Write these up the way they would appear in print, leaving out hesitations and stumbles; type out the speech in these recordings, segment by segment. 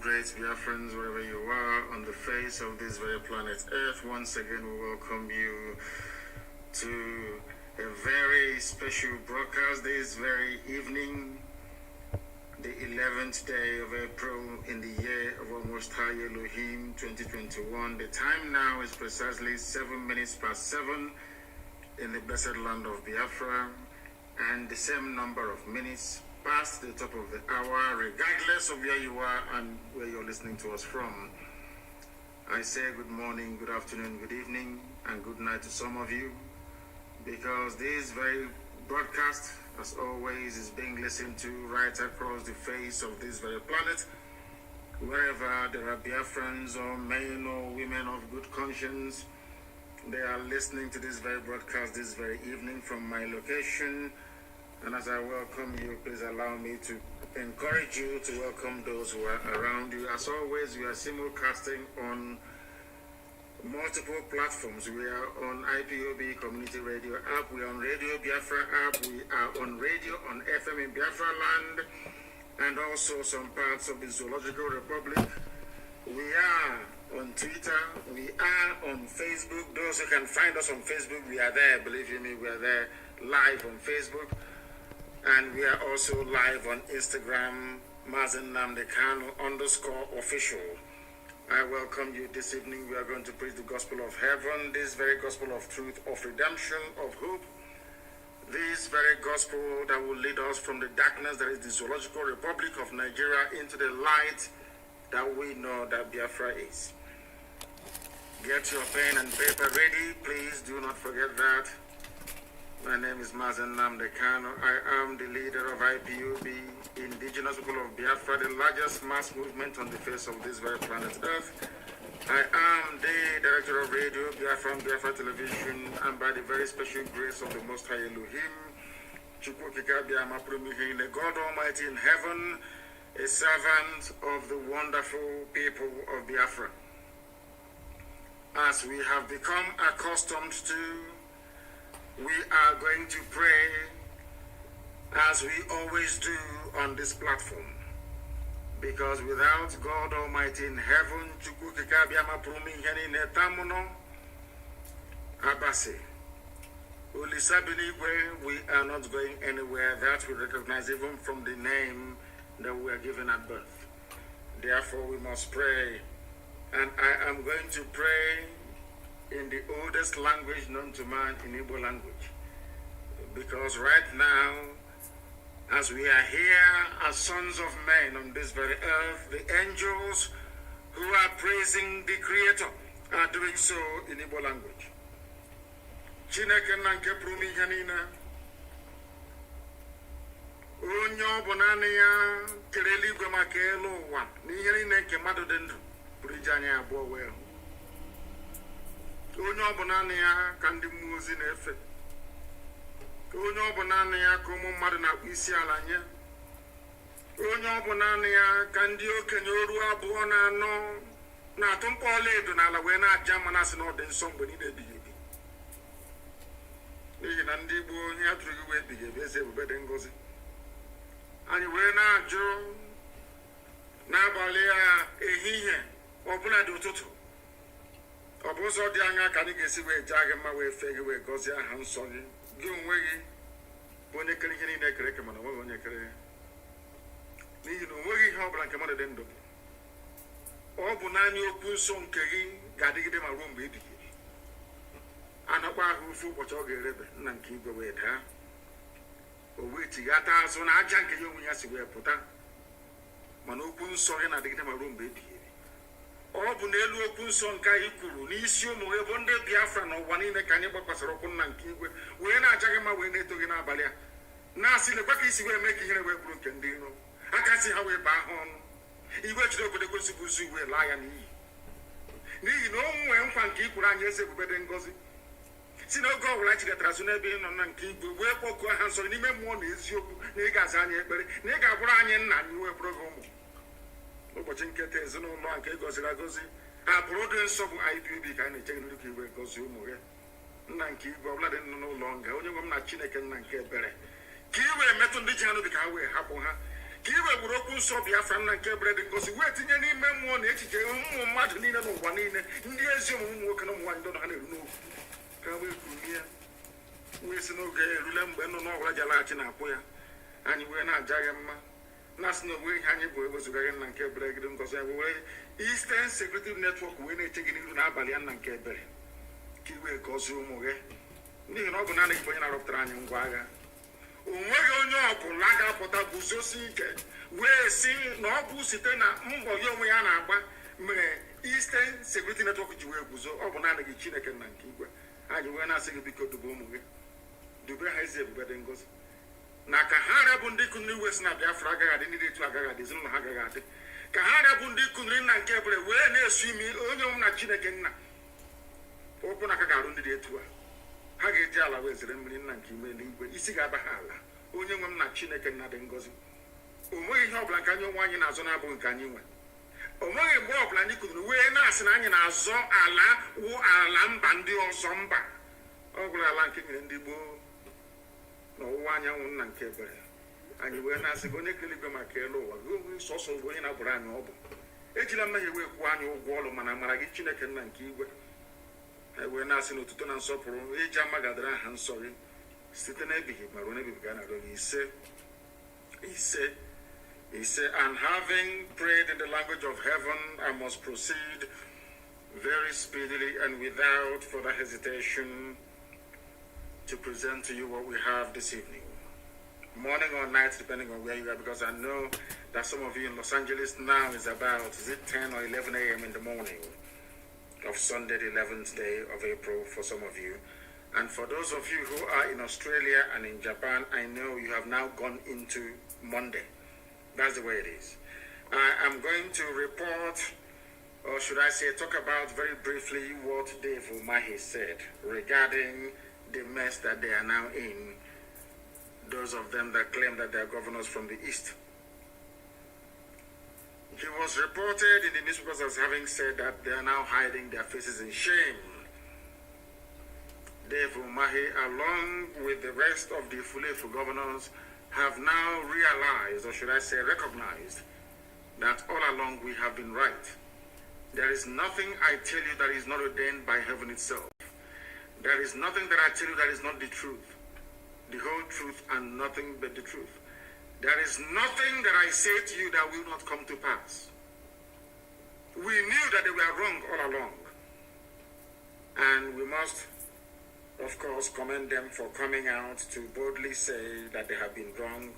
great Biafrans, wherever you are on the face of this very planet Earth. Once again, we welcome you to a very special broadcast this very evening, the 11th day of April in the year of our Most High Elohim 2021. The time now is precisely 7 minutes past 7 in the blessed land of Biafra, and the same number of minutes past the top of the hour, regardless of where you are and where you're listening to us from. I say good morning, good afternoon, good evening, and good night to some of you, because this very broadcast, as always, is being listened to right across the face of this very planet. Wherever there are Biafrans or men or women of good conscience, they are listening to this very broadcast this very evening from my location. And as I welcome you, please allow me to encourage you to welcome those who are around you. As always, we are simulcasting on multiple platforms. We are on IPOB Community Radio app, we are on Radio Biafra app, we are on radio on FM in Biafra land, and also some parts of the Zoological Republic. We are on Twitter, we are on Facebook. Those who can find us on Facebook, we are there. Believe you me, we are there live on Facebook. And we are also live on Instagram, Mazi Nnamdi Kanu _official. I welcome you this evening. We are going to preach the gospel of heaven, this very gospel of truth, of redemption, of hope. This very gospel that will lead us from the darkness that is the Zoological Republic of Nigeria into the light that we know that Biafra is. Get your pen and paper ready. Please do not forget that. My name is Mazi Nnamdi Kanu. I am the leader of IPOB, Indigenous People of Biafra, the largest mass movement on the face of this very planet Earth. I am the director of Radio, Biafra and Biafra Television, and by the very special grace of the Most High Elohim, the God Almighty in heaven, a servant of the wonderful people of Biafra. As we have become accustomed to, we are going to pray as we always do on this platform, because without God Almighty in heaven, we are not going anywhere. That we recognize even from the name that we are given at birth. Therefore, we must pray, and I am going to pray in the oldest language known to man, in Igbo language. Because right now, as we are here as sons of men on this very earth, the angels who are praising the Creator are doing so in Igbo language. Chineke nanke prumi hanina. Onyo bonani ya keleli gwe makelo wa. Ni yeri nenke madu dendu. Purijanya abo weo. Onye ọbụla na ya ka ndị mmụọ ozi na-efe, onye ọbụla na ya ka ụmụ mmadụ na-akpụ isi ala nye, onye ọbụla na ya ka ndị okenye oru abụọ na anọ na-atụ mkpọ ọla edo n'ala wee na-aja mma na-asị na ọ dị nsọ mgbe niile ebighị ebi. N'ihi na ndị Igbo onye a tụrụ gị wee ebighị ebi, eze ebube dị ngọzi. Anyị wee na-ajụ n'abalị a ehihie ọbụla dị ụtụtụ, ọ bụ ụzọ dị anya ka anyị ga-esi wee jaa gị mma, wee fee gị, wee gọzie aha nsọ gị. Gị onwe gị bụ onye kere ihe niile ekere eke, mana onweghị onye kere ya, n'ihi na onweghị ihe ọbụla nke mmadụ dị ndụ bụ. Ọ bụ naanị okwu nsọ nke gị ga-adịgide ma ruo mgbe ebighị ebi. Anakwa ahụ ofu ụbọchị ọ ga-erebe nna nke igwe wee daa, o wee tighata azụ na aja nke ya onwe ya si wee pụta, mana okwu nsọ gị na-adịgide ma ruo mgbe ebighị ebi. Ọ bụ n'elu okwu nsọ nke anyị kwuru n'isi ụmụ gị bụ ndị Biafra n'ụwa niile ka anyị gbakwasịrị okwu nna nke igwe wee na-aja gị ma wee na-eto gị n'abalị a, na-asị lekwa ka isi wee mee ka ihere wee bụrụ nke ndị iro, aka si ha wee baa ha ọnụ, igwe jiri obodo kwesị bụ uzu wee laa ya n'iyi. N'ihi na o nwee nkwa nke ikwuru anyị eze ebube dị ngọzi, si n'oge ọ bụla chigatara azụ n'ebe ị nọ na nke igwe wee kpọkuo ha nsọ n'ime mmụọ na eziokwu, na ị ga-aza anyị ekpere, na ị ga-abụrụ anyị nna anyị wee bụrụ gị ụmụ. Ụbọchị nketa ezinụlọ nke gọziri agọzi abụrụ dị nsọ bụ IPOB ka anyị na-eche gị ka iwe gọzie ụmụ gị. Nna nke igwe ọbụla dị n'ụlọ nga, onye nwe m na Chineke nna nke ebere, ka i wee metụ ndị ji ha n'obi ka ha wee hapụ ha, Kiwe Buroku so Biafra and Kebred because waiting any memon, Martin in one in the working on one don't know. Can we hear? We see no gay, remember no Rajalatin Apoya, and you were not Jayama. National way Hannibal was again and Kebred because I will Eastern Security Network when they take it in Abalian and Kebred. Kiwe Kosumoge. You know, banana going out of Tranium Waga. Umwego laga pota buzosike we see no busitena mbo yomoyana agba me Eastern Security Network jiwe buzo obunana gi Chineke na nkigwe aji we na sigi biko dubo umuge dube haize bubede ngozi na ka hara bu ndi kunni wes na Biafra agaga dị ndị etu agaga dị zinu ha agaga dị ka hara bu ndi kunni na nke bere we na-esu imi onye na Chineke nna okwu na ka garu ndị etu a ha ga-eji ala wezere mmiri nna nke ime n'igwe isi ga-aba ha ala onye nwe m na Chineke nna dị ngozi o nweghị ihe ọbụla nke anyị onwe anyị na-azọ na-abụghị nke anyị nwe o nweghị mgbe ọbụla anyị kwuru wee na-asị na anyị na-azọ ala wụ ala mba ndị ọzọ mba ọ bụla ala nke nyere ndị gboo n'ọwụwa anyanwụ nna nke ebere anyị wee na-asị gị onye kere igwe maka elu ụwa gị onwe sọsọ bụ onye na-abụrụ anyị ọ bụ ejila mmehie wee kwuo anyị ụgwọ ọrụ mana amara gị Chineke nna nke igwe wee na-asị n'otuto na nsọpụrụ eji amagadara aha nsọ gị site n'ebighị ma ruo n'ebighị ga na-arịọ gị ise and having prayed in the language of heaven, I must proceed very speedily and without further hesitation to present to you what we have this evening, morning or night depending on where you are, because I know that some of you in Los Angeles now is about 10 or 11 a.m. in the morning of Sunday, the 11th day of April for some of you. And for those of you who are in Australia and in Japan, I know you have now gone into Monday. That's the way it is. I am going to report, or should I say, talk about very briefly what Dave Umahi said regarding the mess that they are now in, those of them that claim that they are governors from the East. He was reported in the newspapers as having said that they are now hiding their faces in shame. Dave Umahi, along with the rest of the Fulefu governors, have now realized, or should I say recognized, that all along we have been right. There is nothing I tell you that is not ordained by heaven itself. There is nothing that I tell you that is not the truth. The whole truth and nothing but the truth. There is nothing that I say to you that will not come to pass. We knew that they were wrong all along. And we must, of course, commend them for coming out to boldly say that they have been wrong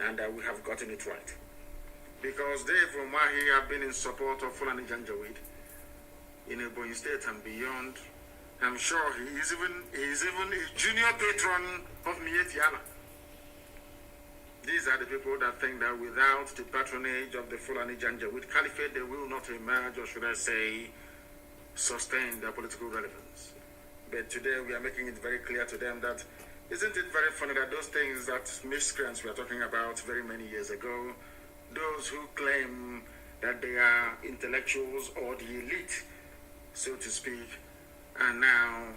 and that we have gotten it right. Because Dave Umahi have been in support of Fulani Janjaweed in Ebonyi State and beyond. I'm sure he is even a junior patron of Mietiala. These are the people that think that without the patronage of the Fulani Janjaweed Caliphate, they will not emerge, or should I say, sustain their political relevance. But today we are making it very clear to them that, isn't it very funny that those things that miscreants were talking about very many years ago, those who claim that they are intellectuals or the elite, so to speak, are now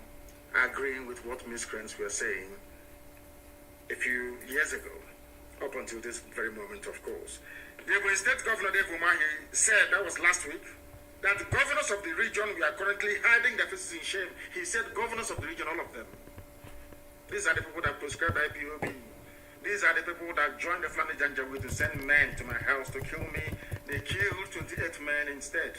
agreeing with what miscreants were saying a few years ago, up until this very moment, of course. The Ebonyi State Governor Dave Umahi said, that was last week, that the governors of the region were currently hiding their faces in shame. He said governors of the region, all of them. These are the people that prescribed IPOB. These are the people that joined the Fulani Janjaweed to send men to my house to kill me. They killed 28 men instead.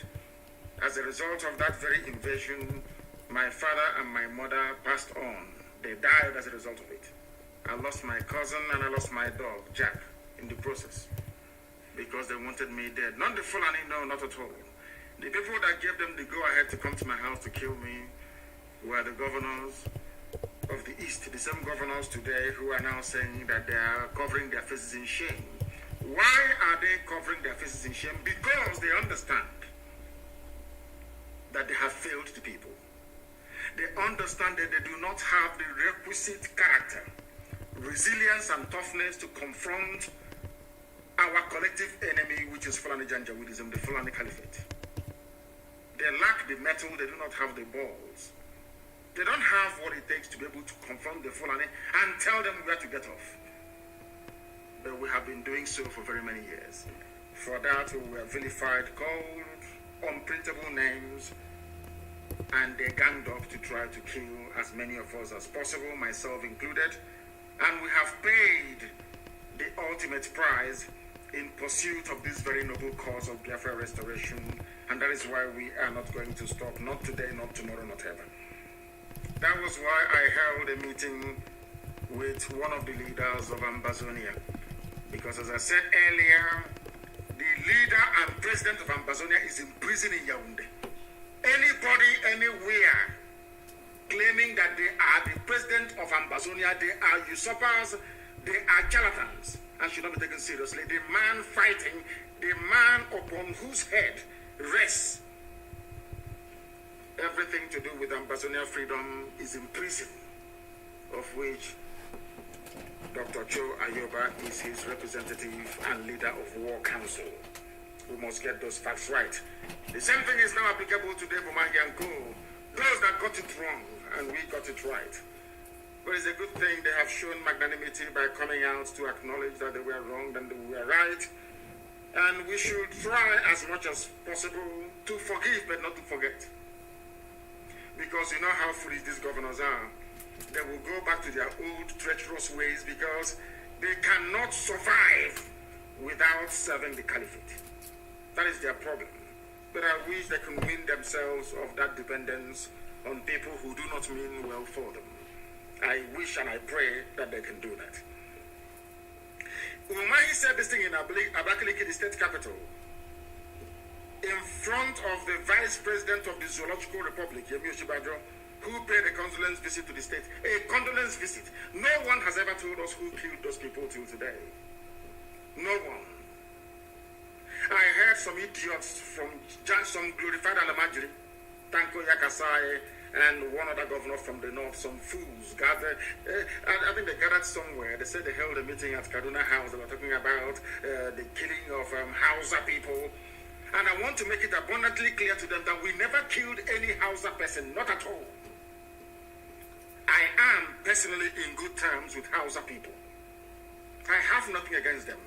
As a result of that very invasion, my father and my mother passed on. They died as a result of it. I lost my cousin and I lost my dog, Jack, in the process. Because they wanted me dead. Not the Fulani, no, not at all. The people that gave them the go-ahead to come to my house to kill me were the governors of the East, the same governors today who are now saying that they are covering their faces in shame. Why are they covering their faces in shame? Because they understand that they have failed the people. They understand that they do not have the requisite character, resilience and toughness to confront our collective enemy, which is Fulani Janjaweedism, the Fulani Caliphate. They lack the mettle, they do not have the balls. They don't have what it takes to be able to confront the Fulani and tell them where to get off. but we have been doing so for very many years. For that, we were vilified, called unprintable names, and they ganged up to try to kill as many of us as possible, myself included. And we have paid the ultimate price in pursuit of this very noble cause of Biafra restoration, and that is why we are not going to stop, not today, not tomorrow, not ever. That was why I held a meeting with one of the leaders of Ambazonia, because as I said earlier, the leader and president of Ambazonia is in prison in Yaoundé. Anybody, anywhere, claiming that they are the president of Ambazonia, they are usurpers, they are charlatans, and should not be taken seriously. The man fighting, the man upon whose head rests everything to do with Ambazonia freedom, is in prison, of which Dr. Joe Ayoba is his representative and leader of War Council. We must get those facts right. The same thing is now applicable to Debomahi and Co. Those that got it wrong, and we got it right. But it's a good thing they have shown magnanimity by coming out to acknowledge that they were wrong and they were right. And we should try as much as possible to forgive but not to forget. Because you know how foolish these governors are. They will go back to their old treacherous ways because they cannot survive without serving the caliphate. That is their problem. But I wish they can win themselves of that dependence on people who do not mean well for them. I wish and I pray that they can do that. Umahi said this thing in Abakaliki, the state capital, in front of the vice president of the Zoological Republic, Yemi Osinbajo, who paid a condolence visit to the state. A condolence visit. No one has ever told us who killed those people till today. No one. I heard some idiots from some glorified Alamajiri, Tanko Yakasai, and one other governor from the north, some fools gathered. I think they gathered somewhere. They said they held a meeting at Kaduna House. They were talking about the killing of Hausa people. And I want to make it abundantly clear to them that we never killed any Hausa person, not at all. I am personally in good terms with Hausa people. I have nothing against them.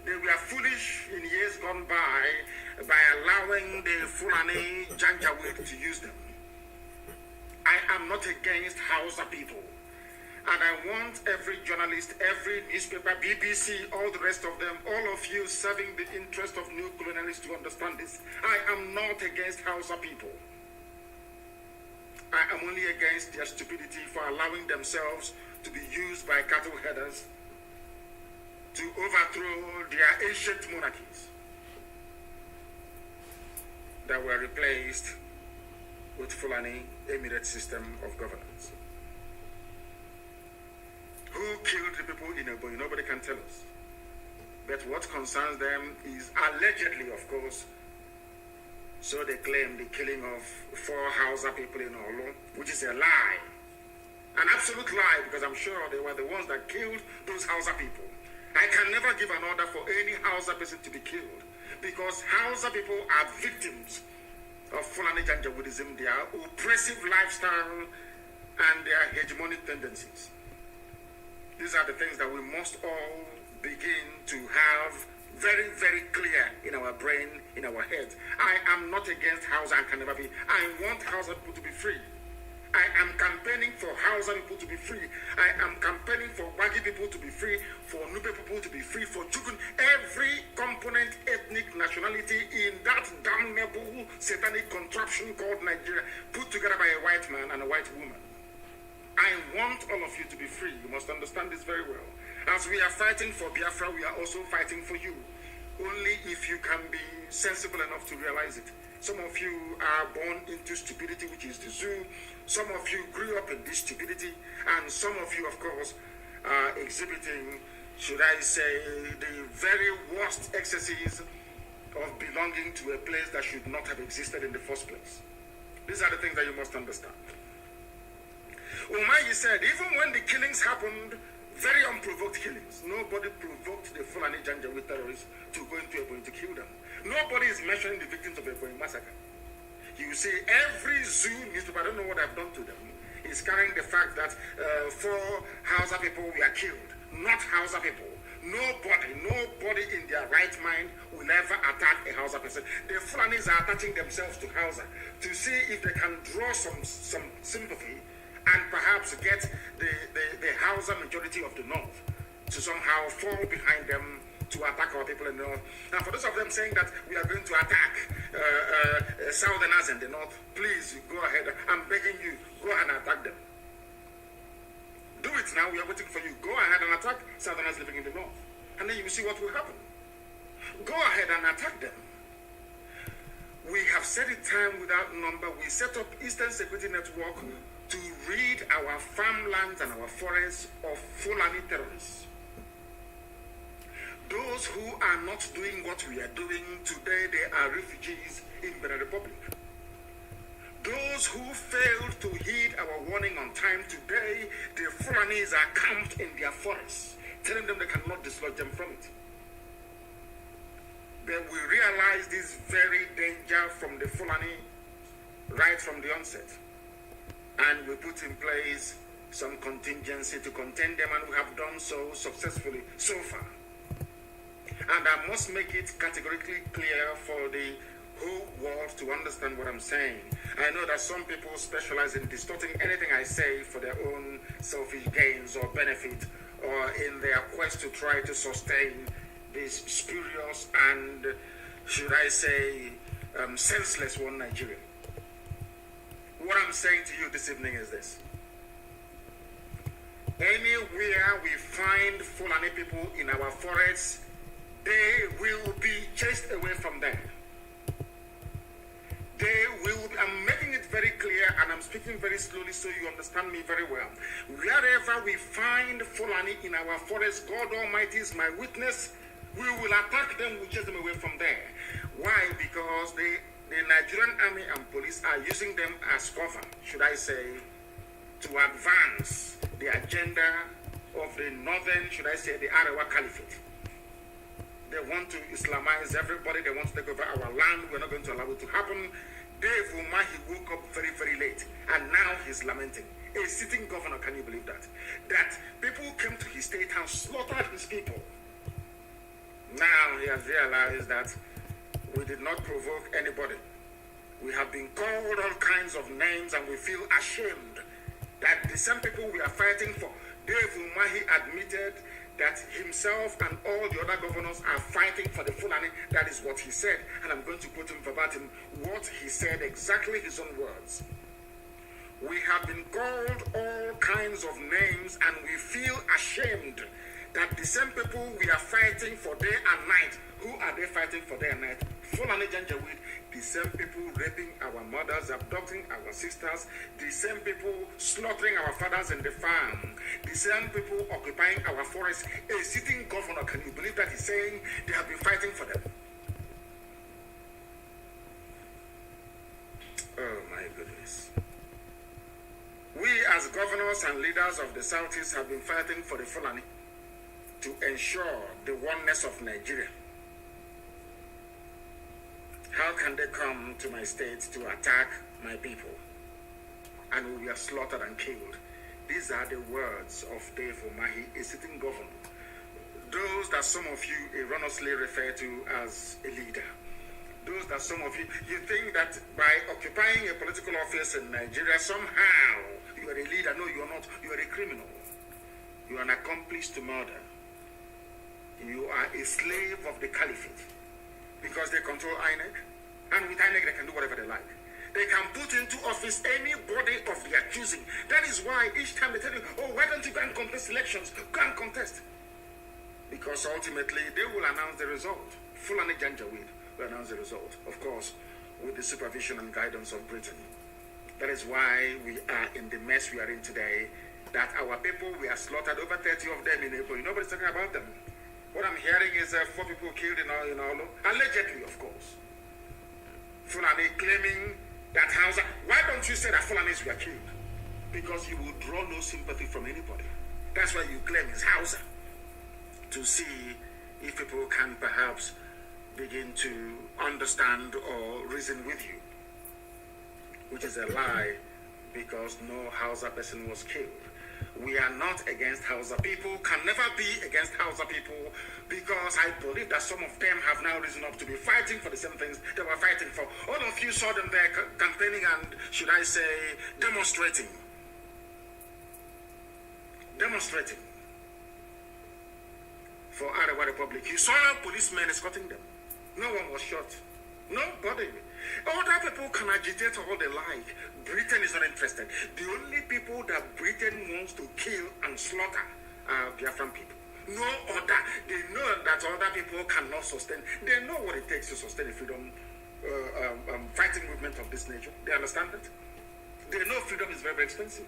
They were foolish in years gone by allowing the Fulani Janjaweed to use them. I am not against Hausa people. And I want every journalist, every newspaper, BBC, all the rest of them, all of you serving the interest of new colonialists to understand this. I am not against Hausa people. I am only against their stupidity for allowing themselves to be used by cattle headers to overthrow their ancient monarchies that were replaced with Fulani Emirate system of governance. Who killed the people in Oboy? Nobody can tell us. But what concerns them is allegedly, of course, so they claim the killing of 4 Hausa people in Olo, which is a lie. An absolute lie, because I'm sure they were the ones that killed those Hausa people. I can never give an order for any Hausa person to be killed, because Hausa people are victims of Fulani Janjaweedism, their oppressive lifestyle, and their hegemonic tendencies. These are the things that we must all begin to have very, very clear in our brain, in our heads. I am not against Hausa and can never be. I want Hausa people to be free. I am campaigning for Hausa people to be free. I am campaigning for Wagi people to be free, for Nube people to be free, for Jugun, every component, ethnic nationality in that damnable satanic contraption called Nigeria, put together by a white man and a white woman. I want all of you to be free. You must understand this very well. As we are fighting for Biafra, we are also fighting for you. Only if you can be sensible enough to realize it. Some of you are born into stupidity, which is the zoo. Some of you grew up in this stupidity. And some of you, of course, are exhibiting, should I say, the very worst excesses of belonging to a place that should not have existed in the first place. These are the things that you must understand. Umahi said, even when the killings happened, very unprovoked killings, nobody provoked the Fulani Janjaweed terrorists to go into Ebonyi to kill them. Nobody is mentioning the victims of the Ebonyi massacre. You see, every zoo newspaper, I don't know what I've done to them, is carrying the fact that 4 Hausa people were killed. Not Hausa people. Nobody in their right mind will ever attack a Hausa person. The Fulanis are attaching themselves to Hausa to see if they can draw some sympathy and perhaps get the Hausa majority of the North to somehow fall behind them to attack our people in the North. Now, for those of them saying that we are going to attack Southerners in the North, please go ahead. I'm begging you, go ahead and attack them. Do it now. We are waiting for you. Go ahead and attack Southerners living in the North. And then you will see what will happen. Go ahead and attack them. We have said it time without number. We set up Eastern Security Network to rid our farmlands and our forests of Fulani terrorists. Those who are not doing what we are doing today, they are refugees in the Republic. Those who failed to heed our warning on time today, the Fulanis are camped in their forests, telling them they cannot dislodge them from it. But we realize this very danger from the Fulani right from the onset. And we put in place some contingency to contain them, and we have done so successfully so far. And I must make it categorically clear for the whole world to understand what I'm saying. I know that some people specialize in distorting anything I say for their own selfish gains or benefit, or in their quest to try to sustain this spurious and, should I say, senseless one Nigeria. What I'm saying to you this evening is this. Anywhere we find Fulani people in our forests, they will be chased away from there. They will be, I'm making it very clear, and I'm speaking very slowly so you understand me very well. Wherever we find Fulani in our forest, God Almighty is my witness, we will attack them, we chase them away from there. Why? Because the Nigerian army and police are using them as cover, should I say, to advance the agenda of the northern, should I say, the Arewa Caliphate. They want to Islamize everybody. They want to take over our land. We're not going to allow it to happen. Dave Umahi woke up very, very late, and now he's lamenting. A sitting governor, can you believe that? That people came to his state and slaughtered his people. Now he has realized that we did not provoke anybody. We have been called all kinds of names, and we feel ashamed that the same people we are fighting for. Dave Umahi admitted that himself and all the other governors are fighting for the Fulani. That is what he said. And I'm going to quote him verbatim what he said, exactly his own words. We have been called all kinds of names, and we feel ashamed that the same people we are fighting for day and night, who are they fighting for day and night? Fulani Janjaweed, the same people raping our mothers, abducting our sisters, the same people slaughtering our fathers in the farm, the same people occupying our forests. A sitting governor, can you believe that he's saying they have been fighting for them? Oh my goodness. We as governors and leaders of the Southeast have been fighting for the Fulani to ensure the oneness of Nigeria. How can they come to my state to attack my people and we are slaughtered and killed? These are the words of Dave Umahi, a sitting governor. Those that some of you erroneously refer to as a leader. Those that some of you think that by occupying a political office in Nigeria, somehow you are a leader. No, you are not. You are a criminal. You are an accomplice to murder. You are a slave of the caliphate. Because they control INEC, and with INEC they can do whatever they like. They can put into office anybody of their choosing. That is why each time they tell you, oh, why don't you go and contest elections? Go and contest. Because ultimately they will announce the result. Fulani Janjaweed will announce the result, of course, with the supervision and guidance of Britain. That is why we are in the mess we are in today, that our people, we are slaughtered, over 30 of them in April. Nobody's talking about them. What I'm hearing is 4 people killed in Olo, allegedly, of course. Fulani claiming that Hausa. Why don't you say that Fulanis were killed? Because you will draw no sympathy from anybody. That's why you claim it's Hausa. To see if people can perhaps begin to understand or reason with you. Which is a lie, because no Hausa person was killed. We are not against Hausa people, can never be against Hausa people, because I believe that some of them have now risen up to be fighting for the same things they were fighting for. All of you saw them there campaigning and, should I say, demonstrating. Demonstrating for Arewa Republic. You saw policemen escorting them. No one was shot. Nobody. Other people can agitate all they like. Britain is not interested. The only people that Britain wants to kill and slaughter are Biafran people. No other. They know that other people cannot sustain. They know what it takes to sustain a freedom fighting movement of this nature. They understand that. They know freedom is very, very expensive.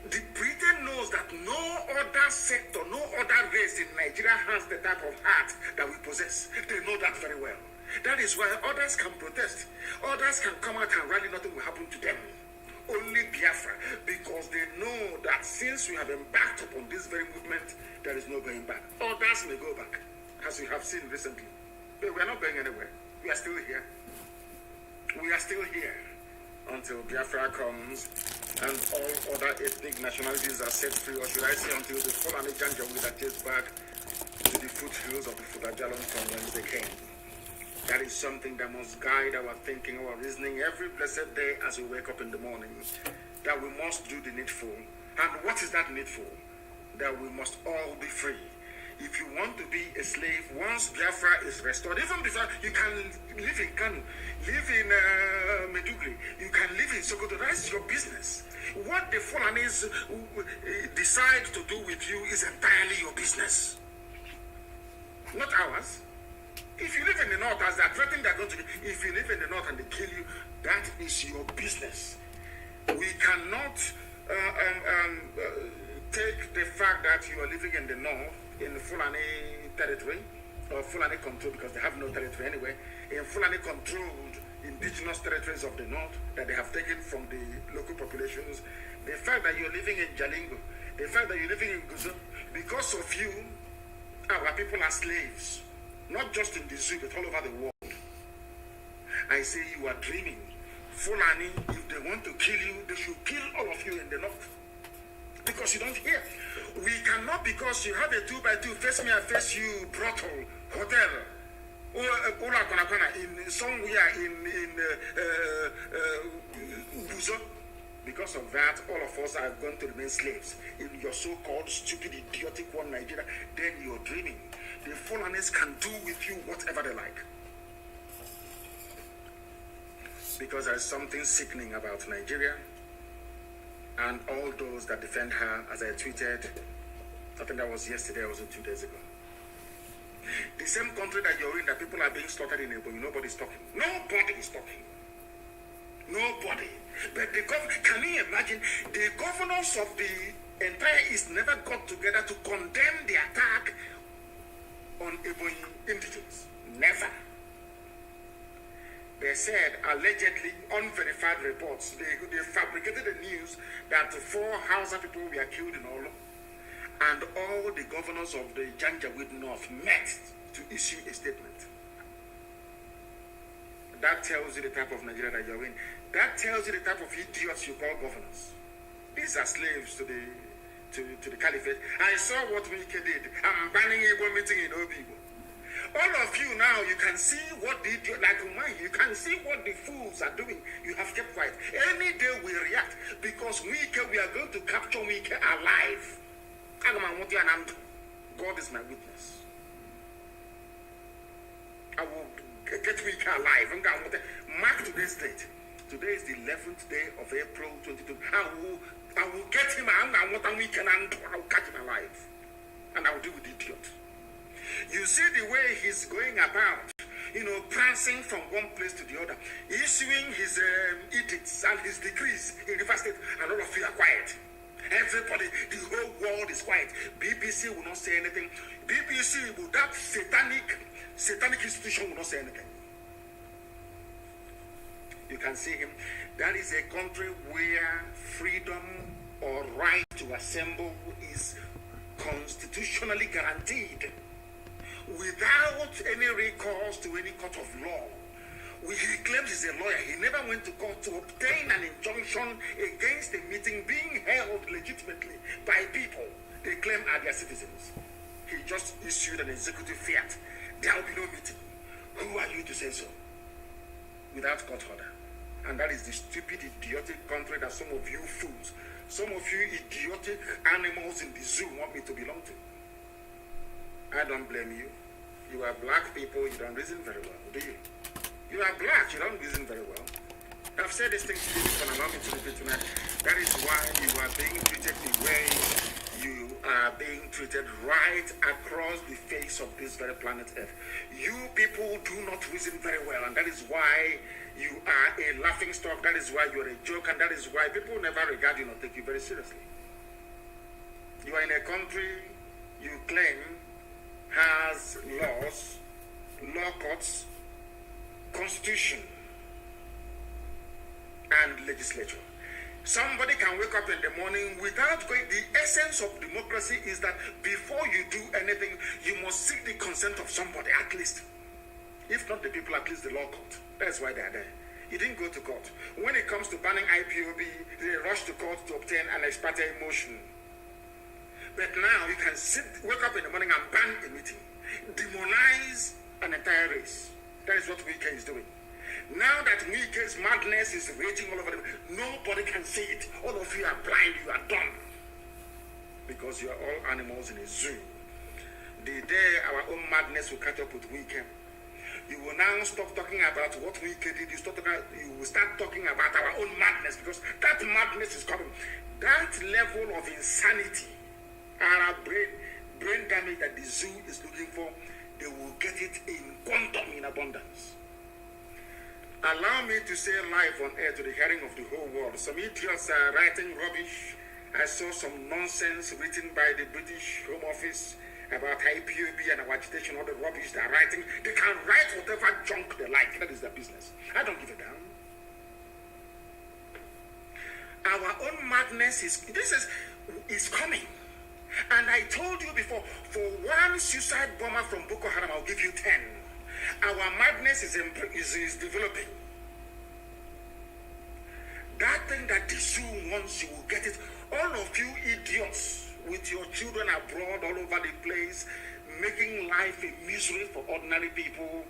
The Britain knows that no other sector, no other race in Nigeria has the type of heart that we possess. They know that very well. That is why others can protest. Others can come out and rally, nothing will happen to them. Only Biafra, because they know that since we have embarked upon this very movement, there is no going back. Others may go back, as we have seen recently. But we are not going anywhere. We are still here. We are still here until Biafra comes and all other ethnic nationalities are set free, or should I say until the Fulani Janjaweed are chased back to the foothills of the Fudajalon from whence they came. That is something that must guide our thinking, our reasoning every blessed day as we wake up in the morning. That we must do the needful. And what is that needful? That we must all be free. If you want to be a slave, once Biafra is restored, even before, you can live in Kanu, live in Medugri, you can live in Sokoto. That's your business. What the Fulanis decide to do with you is entirely your business, not ours. If you live in the north, as they're threatening they're going to, if you live in the north and they kill you, that is your business. We cannot take the fact that you are living in the north, in the Fulani territory, or Fulani control, because they have no territory anyway, in Fulani controlled indigenous territories of the north that they have taken from the local populations, the fact that you're living in Jalingo, the fact that you're living in Guzo, because of you, our people are slaves, not just in the zoo, but all over the world. I say you are dreaming. Fulani, if they want to kill you, they should kill all of you in the north. Because you don't hear. We cannot, because you have a 2x2, face me, I face you, brothel, hotel, in somewhere in Buzo. Because of that, all of us are going to remain slaves in your so-called stupid, idiotic one Nigeria. Then you're dreaming. The Fulanis can do with you whatever they like. Because there is something sickening about Nigeria and all those that defend her, as I tweeted, I think that was yesterday or 2 days ago. The same country that you're in, that people are being slaughtered in, but nobody's talking. Nobody is talking. Nobody. But can you imagine, the governors of the entire East never got together to condemn the attack on Ebonyi indigents. Never. They said, allegedly, unverified reports, they fabricated the news that 4 Hausa people were killed in Olo, and all the governors of the Janjaweed North met to issue a statement. That tells you the type of Nigeria that you're in. That tells you the type of idiots you call governors. These are slaves to the caliphate. I saw what Mike did. I'm banning Igbo meeting in OBI-IGBO. All of you now, you can see what the idiot, like mine, you can see what the fools are doing. You have kept quiet. Any day we react, because we are going to capture Mike alive. God is my witness. I will get Mike alive. Mark today's date. Today is the 11th day of April 2022. I will get him. I will catch him alive. And I will deal with the idiot. You see the way he's going about, prancing from one place to the other, issuing his edicts and his decrees in River State, and all of you are quiet. Everybody, the whole world is quiet. BBC will not say anything. BBC, that satanic institution will not say anything. You can see him. That is a country where freedom or right to assemble is constitutionally guaranteed, without any recourse to any court of law. He claims he's a lawyer. He never went to court to obtain an injunction against a meeting being held legitimately by people they claim are their citizens. He just issued an executive fiat. There will be no meeting. Who are you to say so? Without court order. And that is the stupid, idiotic country that some of you fools, some of you idiotic animals in the zoo want me to belong to. I don't blame you. You are black people, you don't reason very well, do you? You are black, you don't reason very well. I've said this thing to you, but allow me to repeat tonight. That is why you are being treated the way you are being treated right across the face of this very planet Earth. You people do not reason very well, and that is why you are a laughing stock, that is why you are a joke, and that is why people never regard you or take you very seriously. You are in a country you claim has laws, law courts, constitution, and legislature. Somebody can wake up in the morning without going. The essence of democracy is that before you do anything, you must seek the consent of somebody, at least. If not the people, at least the law court. That's why they are there. You didn't go to court. When it comes to banning IPOB, they rush to court to obtain an ex parte motion. But now you can wake up in the morning and ban a meeting, demonize an entire race. That is what Wike is doing. Now that Wike's madness is raging all over them, nobody can see it. All of you are blind, you are dumb. Because you are all animals in a zoo. The day our own madness will catch up with Wike, you will now stop talking about what Wike did. You will start talking about our own madness, because that madness is coming. That level of insanity, our brain damage that the zoo is looking for, they will get it in quantum, in abundance. Allow me to say live on air to the hearing of the whole world. Some idiots are writing rubbish. I saw some nonsense written by the British Home Office about IPOB and our agitation, all the rubbish they're writing. They can write whatever junk they like. That is their business. I don't give a damn. Our own madness is coming. And I told you before, for one suicide bomber from Boko Haram, I'll give you 10. Our madness is developing. That thing that the zoo wants, you will get it. All of you idiots with your children abroad all over the place, making life a misery for ordinary people,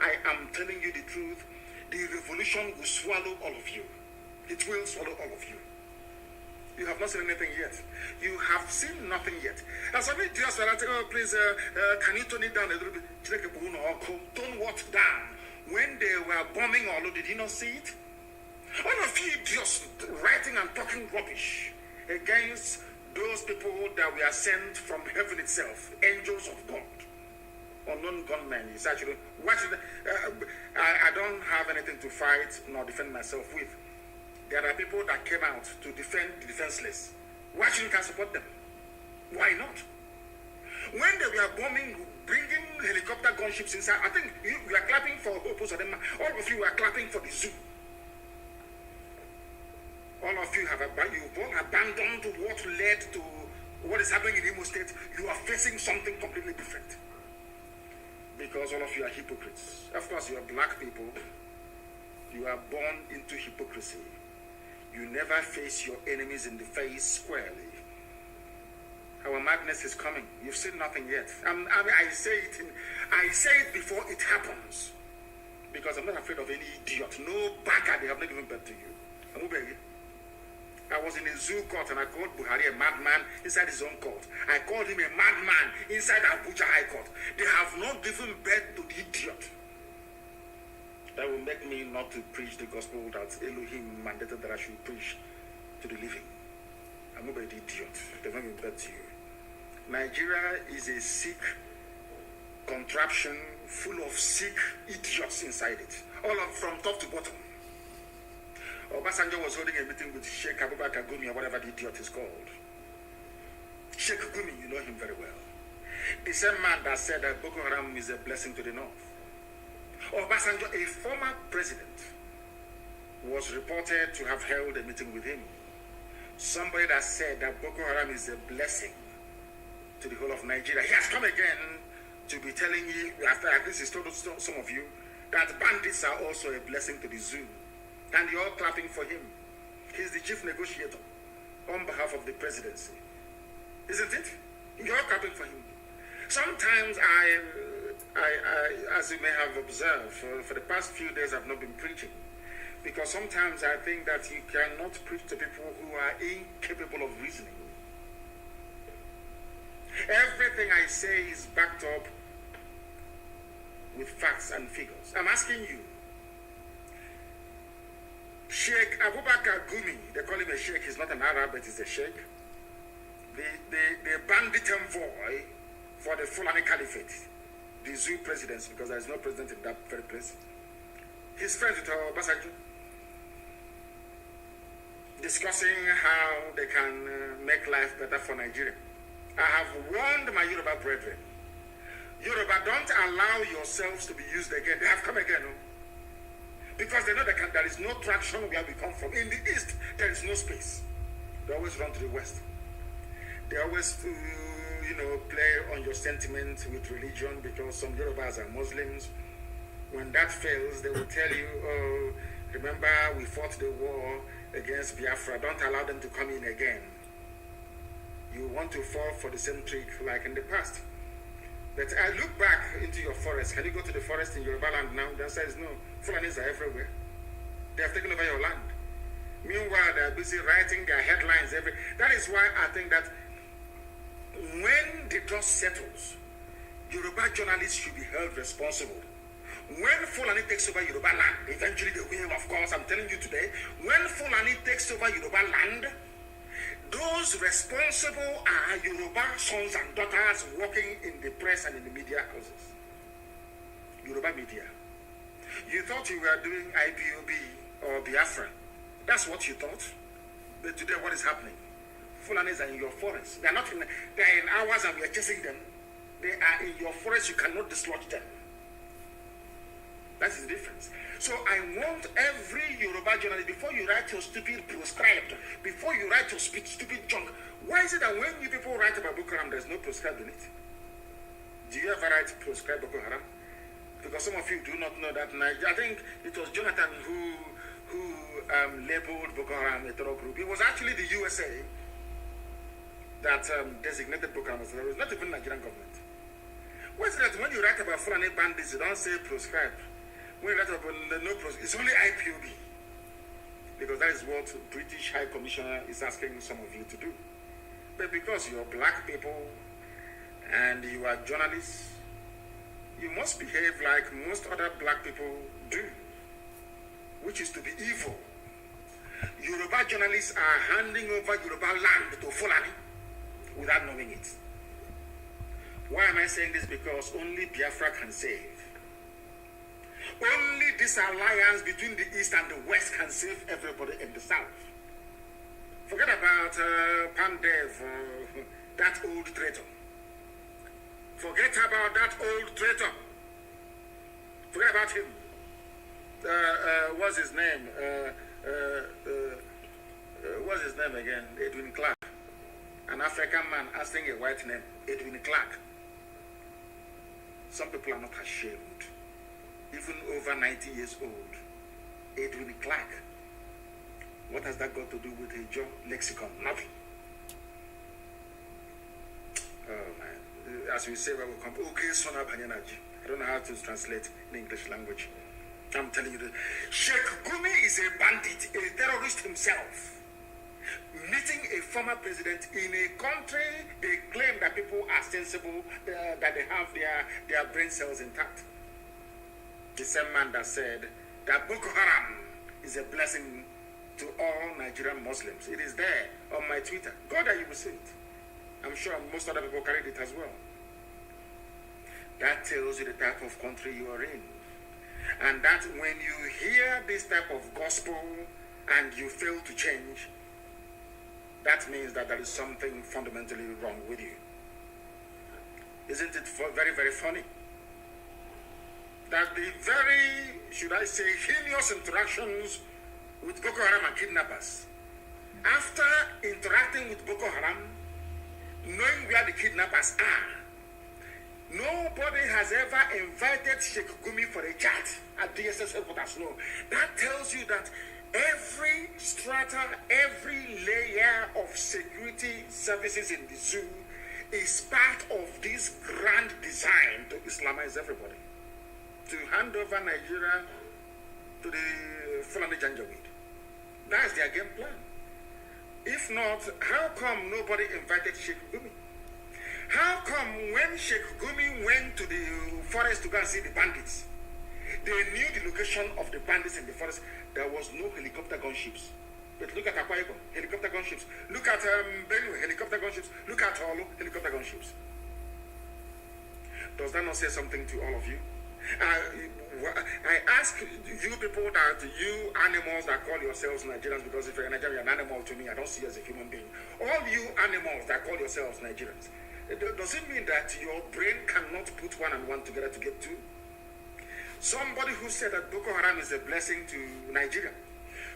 I am telling you the truth. The revolution will swallow all of you. It will swallow all of you. You have not seen anything yet. You have seen nothing yet. And some idiots were like, oh, please, can you tone it down a little bit? Tone what down? When they were bombing all, did you not see it? All of you idiots writing and talking rubbish against those people that were sent from heaven itself, angels of God, unknown gunmen. It's actually, I don't have anything to fight nor defend myself with. There are people that came out to defend the defenseless. Why shouldn't I support them? Why not? When they were bombing, bringing helicopter gunships inside, I think you are clapping for Opus of them. All of you are clapping for the zoo. All of you have abandoned what led to what is happening in Imo State. You are facing something completely different. Because all of you are hypocrites. Of course, you are black people. You are born into hypocrisy. You never face your enemies in the face squarely. Our madness is coming. You've seen nothing yet. I say it before it happens. Because I'm not afraid of any idiot. No bagger, they have not given birth to you. I'm obeying. I was in a zoo court and I called Buhari a madman inside his own court. I called him a madman inside Abuja High Court. They have not given birth to the idiot. That will make me not to preach the gospel that Elohim mandated that I should preach to the living. I'm not an idiot. They've not given birth to you. Nigeria is a sick contraption full of sick idiots inside it. All of from top to bottom. Obasanjo was holding a meeting with Sheikh Abubakar Gumi or whatever the idiot is called. Sheikh Gumi, you know him very well. The same man that said that Boko Haram is a blessing to the north. Obasanjo, a former president, was reported to have held a meeting with him. Somebody that said that Boko Haram is a blessing to the whole of Nigeria. He has come again to be telling you, after this is told some of you, that bandits are also a blessing to the zoo. And you're all clapping for him. He's the chief negotiator on behalf of the presidency. Isn't it? You're all clapping for him. Sometimes I as you may have observed, for the past few days I've not been preaching. Because sometimes I think that you cannot preach to people who are incapable of reasoning. Everything I say is backed up with facts and figures. I'm asking you, Sheikh Abubakar Gumi, they call him a sheikh, he's not an Arab, but he's a sheikh. The bandit envoy for the Fulani Caliphate, the zoo presidency, because there is no president in that very place. He's friends with Obasanjo, discussing how they can make life better for Nigeria. I have warned my Yoruba brethren, Yoruba, don't allow yourselves to be used again. They have come again. No? Because they know there is no traction where we come from. In the east, there is no space. They always run to the west. They always, play on your sentiment with religion, because some Yorubas are Muslims. When that fails, they will tell you, oh, remember we fought the war against Biafra. Don't allow them to come in again. You want to fall for the same trick like in the past. But I look back into your forest. Can you go to the forest in Yoruba land now? The answer is no. Fulanis are everywhere. They have taken over your land. Meanwhile, they are busy writing their headlines. That is why I think that when the dust settles, Yoruba journalists should be held responsible. When Fulani takes over Yoruba land, eventually they will, of course, I'm telling you today, when Fulani takes over Yoruba land, those responsible are Yoruba sons and daughters working in the press and in the media houses. Yoruba media. You thought you were doing IPOB or Biafra. That's what you thought. But today what is happening? Fulanis are in your forest. They are in ours and we are chasing them. They are in your forest, you cannot dislodge them. That is the difference. So I want every Yoruba journalist, before you write your stupid proscribed, before you write your stupid junk, why is it that when you people write about Boko Haram, there's no proscribed in it? Do you ever write proscribed Boko Haram? Because some of you do not know that. I think it was Jonathan who labeled Boko Haram a terror group. It was actually the USA that designated Boko Haram as a terrorist, not even the Nigerian government. Why is it that when you write about Fulani bandits, you don't say proscribed? When you write about no proscribed, it's only IPOB. Because that is what British High Commissioner is asking some of you to do. But because you're black people and you are journalists, you must behave like most other black people do, which is to be evil. Yoruba journalists are handing over Yoruba land to Fulani without knowing it. Why am I saying this? Because only Biafra can save. Only this alliance between the East and the West can save everybody in the South. Forget about Pandev, that old traitor. Forget about that old traitor. Forget about him. What's his name? What's his name again? Edwin Clark. An African man asking a white name. Edwin Clark. Some people are not ashamed. Even over 90 years old. Edwin Clark. What has that got to do with a Joe lexicon? Nothing. Oh man. As we say when we come, okay, Sona Banyanaji. I don't know how to translate in English language. I'm telling you that Sheikh Gumi is a bandit, a terrorist himself. Meeting a former president in a country they claim that people are sensible, that they have their brain cells intact. The same man that said that Boko Haram is a blessing to all Nigerian Muslims. It is there on my Twitter. Go there, you will see it. I'm sure most other people carried it as well. That tells you the type of country you are in. And that when you hear this type of gospel and you fail to change, that means that there is something fundamentally wrong with you. Isn't it very, very funny? That the very, should I say, heinous interactions with Boko Haram and kidnappers, after interacting with Boko Haram, knowing where the kidnappers are, Nobody has ever invited Sheikh Gumi for a chat at DSS headquarters. No. That tells you that every strata, every layer of security services in the zoo is part of this grand design to Islamize everybody, to hand over Nigeria to the Fulani Janjaweed. That's their game plan. If not, how come nobody invited Sheikh Gumi? How come when Sheikh Gumi went to the forest to go and see the bandits, they knew the location of the bandits in the forest? There was no helicopter gunships. But look at Akwa-Ibom, helicopter gunships. Look at Benue, helicopter gunships. Look at Olu, helicopter gunships. Does that not say something to all of you? I ask you people that you animals that call yourselves Nigerians, because if you're a Nigerian, you're an animal to me. I don't see you as a human being. All you animals that call yourselves Nigerians, does it mean that your brain cannot put one and one together to get two? Somebody who said that Boko Haram is a blessing to Nigeria.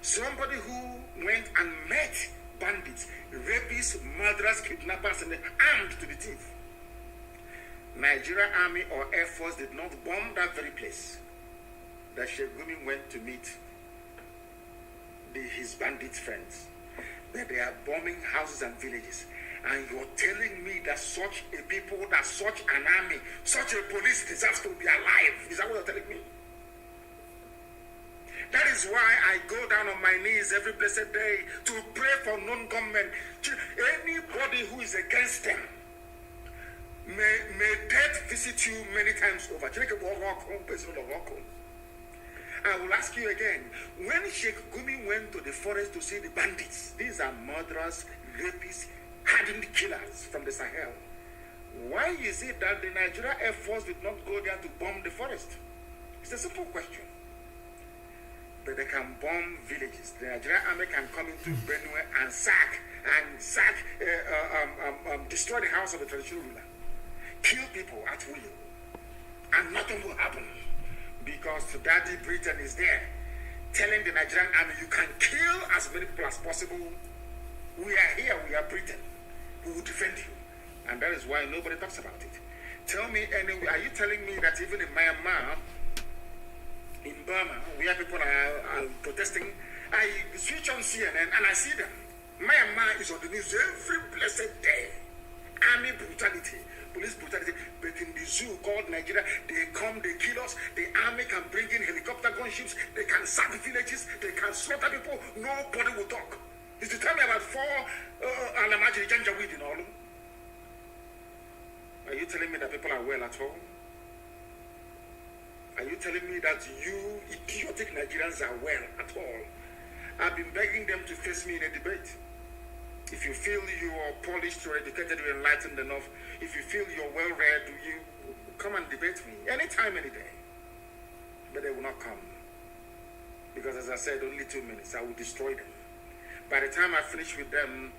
Somebody who went and met bandits, rapists, murderers, kidnappers, and armed to the teeth. Nigeria Army or Air Force did not bomb that very place that Sheikh Gumi went to meet his bandit friends. That they are bombing houses and villages. And you're telling me that such a people, that such an army, such a police deserves to be alive. Is that what you're telling me? That is why I go down on my knees every blessed day to pray for non-government. Anybody who is against them, may death visit you many times over. I will ask you again, when Sheikh Gumi went to the forest to see the bandits, these are murderers, rapists, hardened killers from the Sahel, why is it that the Nigeria Air Force did not go there to bomb the forest? It's a simple question. But they can bomb villages. The Nigerian army can come into Benue and destroy the house of the traditional ruler, kill people at will, and nothing will happen because Daddy Britain is there telling the Nigerian army, you can kill as many people as possible. We are here, we are Britain. We will defend you. And that is why nobody talks about it. Tell me, anyway, are you telling me that even in Myanmar, in Burma, where people are protesting, I switch on CNN and I see them. Myanmar is on the news every blessed day. Army brutality, police brutality. But in the zoo called Nigeria, they come, they kill us. The army can bring in helicopter gunships. They can sack villages. They can slaughter people. Nobody will talk. Is to tell me about 4 Alamajiri Janjaweed in all? Are you telling me that people are well at all? Are you telling me that you idiotic Nigerians are well at all? I've been begging them to face me in a debate. If you feel you are polished or educated or enlightened enough, if you feel you're well-read, you come and debate me anytime, any day. But they will not come. Because as I said, only 2 minutes, I will destroy them. By the time I finish with them,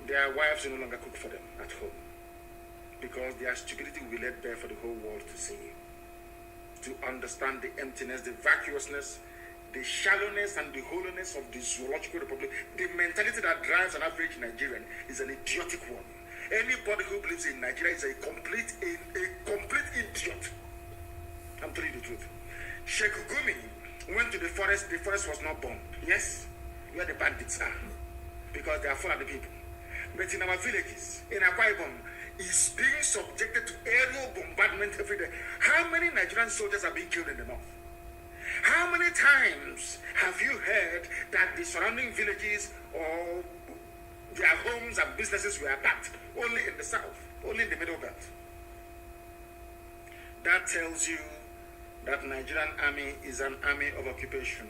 their wives will no longer cook for them at home. Because their stupidity will be laid bare for the whole world to see. To understand the emptiness, the vacuousness, the shallowness and the hollowness of the zoological republic. The mentality that drives an average Nigerian is an idiotic one. Anybody who believes in Nigeria is a complete idiot. I'm telling you the truth. Sheikh Gumi went to the forest was not bombed. Yes, where the bandits are. Because they are full of the people. But in our villages, in Akwa-Ibom, is being subjected to aerial bombardment every day. How many Nigerian soldiers are being killed in the north? How many times have you heard that the surrounding villages or their homes and businesses were attacked? Only in the south, only in the middle belt. That tells you that Nigerian army is an army of occupation.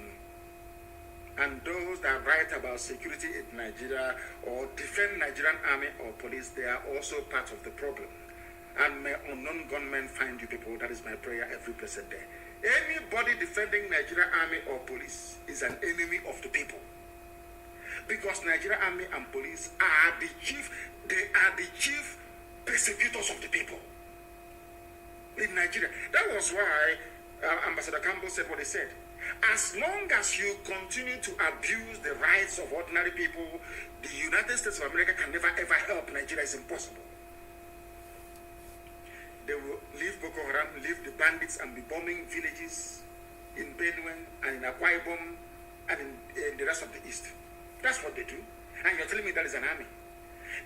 And those that write about security in Nigeria or defend Nigerian army or police, they are also part of the problem. And may unknown gunmen find you people. That is my prayer every blessed day. Anybody defending Nigerian army or police is an enemy of the people. Because Nigerian army and police are the chief persecutors of the people in Nigeria. That was why Ambassador Campbell said what he said. As long as you continue to abuse the rights of ordinary people, the United States of America can never ever help Nigeria. It's impossible. They will leave Boko Haram, leave the bandits, and be bombing villages in Benue and in Akwa Ibom and in the rest of the East. That's what they do. And you're telling me that is an army.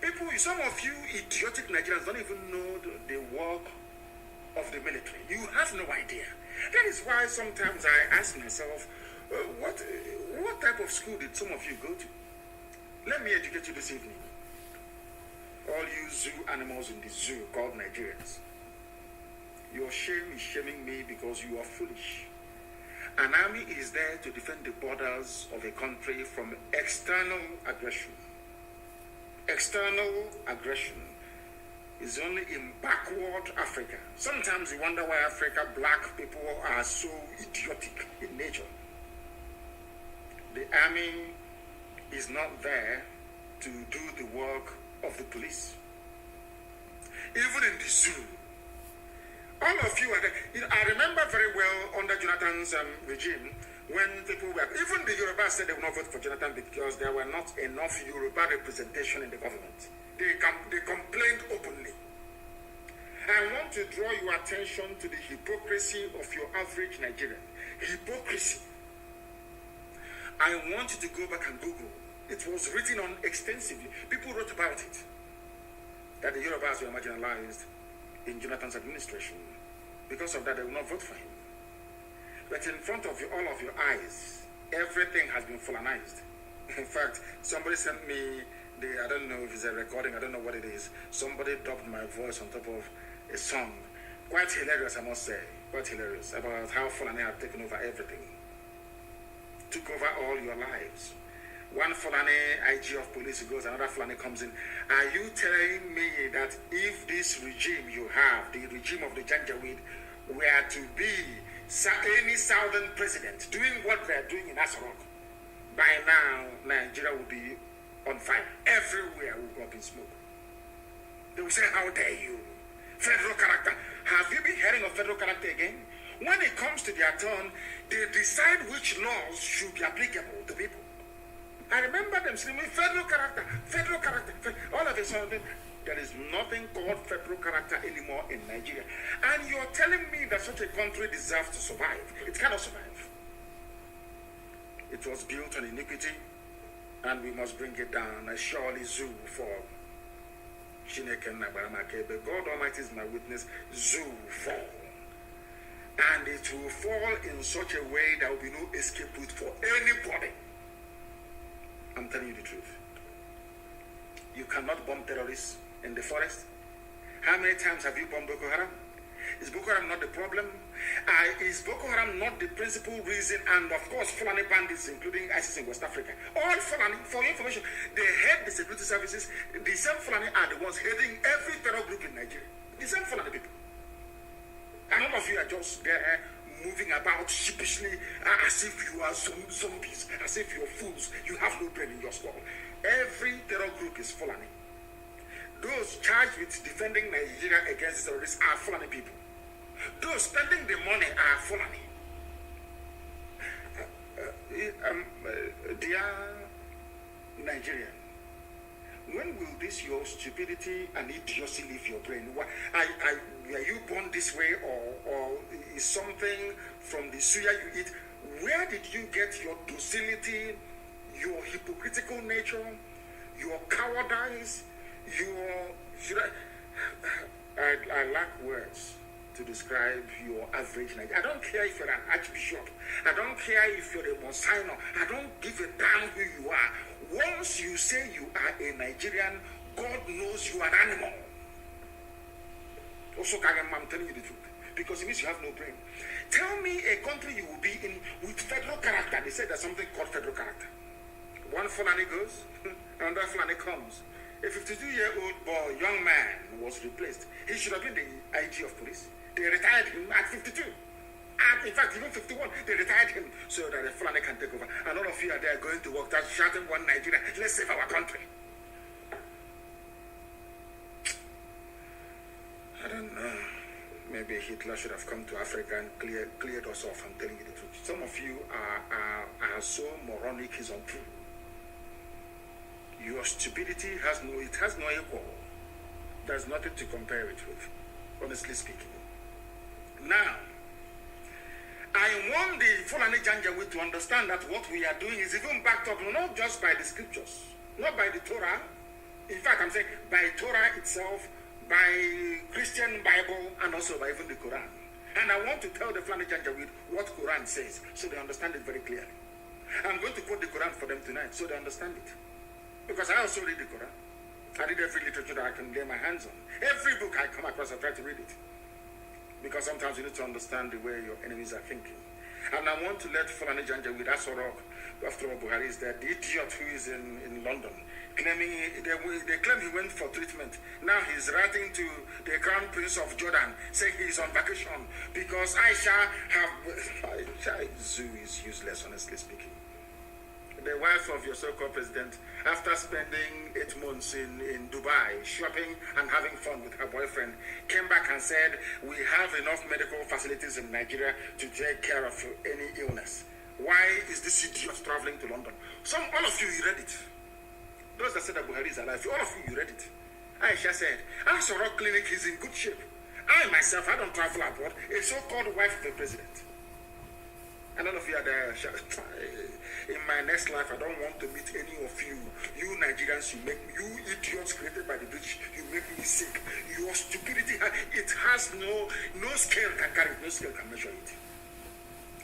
People, some of you idiotic Nigerians don't even know the work of the military. You have no idea. That is why sometimes I ask myself, what type of school did some of you go to? Let me educate you this evening. All you zoo animals in the zoo called Nigerians. Your shame is shaming me because you are foolish. An army is there to defend the borders of a country from external aggression. External aggression is only in backward Africa. Sometimes you wonder why Africa black people are so idiotic in nature. The army is not there to do the work of the police. Even in the zoo, all of you are there. I remember very well under Jonathan's regime, when people were, even the Yoruba said they would not vote for Jonathan because there were not enough Yoruba representation in the government. They complained openly. I want to draw your attention to the hypocrisy of your average Nigerian. Hypocrisy. I want you to go back and Google. It was written on extensively. People wrote about it. That the Yorubas were marginalized in Jonathan's administration. Because of that, they will not vote for him. But in front of you, all of your eyes, everything has been Fulanized. In fact, somebody sent me I don't know if it's a recording, I don't know what it is. Somebody dubbed my voice on top of a song. Quite hilarious, I must say. Quite hilarious. About how Fulani have taken over everything. Took over all your lives. One Fulani IG of police goes, another Fulani comes in. Are you telling me that if this regime you have, the regime of the Janjaweed, were to be any southern president doing what they're doing in Asarok, by now Nigeria will be on fire. Everywhere will go up in smoke. They will say, how dare you? Federal character. Have you been hearing of federal character again? When it comes to their turn, they decide which laws should be applicable to people. I remember them saying, federal character, all of a sudden, there is nothing called federal character anymore in Nigeria. And you're telling me that such a country deserves to survive. It cannot survive. It was built on iniquity, and we must bring it down. I surely zoo for Chineke Nagbaramake, God Almighty is my witness, zoo fall. And it will fall in such a way there will be no escape route for anybody. I'm telling you the truth. You cannot bomb terrorists in the forest. How many times have you bombed Boko Haram? Is Boko Haram not the problem? Is Boko Haram not the principal reason? And of course, Fulani bandits, including ISIS in West Africa. All Fulani, for your information, they head the security services. The same Fulani are the ones heading every terror group in Nigeria. The same Fulani people. And all of you are just there moving about sheepishly as if you are zombies, as if you're fools. You have no brain in your skull. Every terror group is Fulani. Those charged with defending Nigeria against terrorists are Fulani people. Those spending the money are Fulani. Dear Nigerian, when will this your stupidity and idiocy leave your brain? Are you born this way, or is something from the suya you eat? Where did you get your docility, your hypocritical nature, your cowardice, I lack words to describe your average Nigerian. I don't care if you're an archbishop. I don't care if you're a Monsignor. I don't give a damn who you are. Once you say you are a Nigerian, God knows you are an animal. Also, I'm telling you the truth, because it means you have no brain. Tell me a country you will be in with federal character. They said there's something called federal character. One Fulani goes, another Fulani comes. A 52-year-old boy, young man, was replaced. He should have been the IG of police. They retired him at 52. And in fact, even 51, they retired him so that the Fulani can take over. And all of you are there going to work, that's shouting one Nigeria, let's save our country. I don't know. Maybe Hitler should have come to Africa and cleared us off. I'm telling you the truth. Some of you are so moronic, it's untrue. Your stupidity has no equal. There's nothing to compare it with. honestly speaking. Now, I want the Fulani Janjaweed to understand that what we are doing is even backed up not just by the scriptures, not by the Torah. In fact, I'm saying by Torah itself, by Christian Bible, and also by even the Quran. And I want to tell the Fulani Janjaweed what Quran says, so they understand it very clearly. I'm going to quote the Quran for them tonight, so they understand it. Because I also read the Quran. I read every literature that I can lay my hands on. Every book I come across, I try to read it. Because sometimes you need to understand the way your enemies are thinking. And I want to let Fulani Janjaweed, Asorok, after all, Buhari is there, the idiot who is in London, claiming they claim he went for treatment. Now he's writing to the Crown Prince of Jordan, saying he's on vacation because Aisha Zoo is useless, honestly speaking. The wife of your so-called president, after spending 8 months in Dubai, shopping and having fun with her boyfriend, came back and said, we have enough medical facilities in Nigeria to take care of any illness. Why is this idiot traveling to London? All of you read it. Those that said that Buhari is alive, all of you read it. Aisha said, Asorok Clinic is in good shape. I myself, I don't travel abroad, a so-called wife of the president. And all of you are there. In my next life, I don't want to meet any of you. You Nigerians, you idiots created by the British, you make me sick. Your stupidity, it has no scale can carry it, no scale can measure it.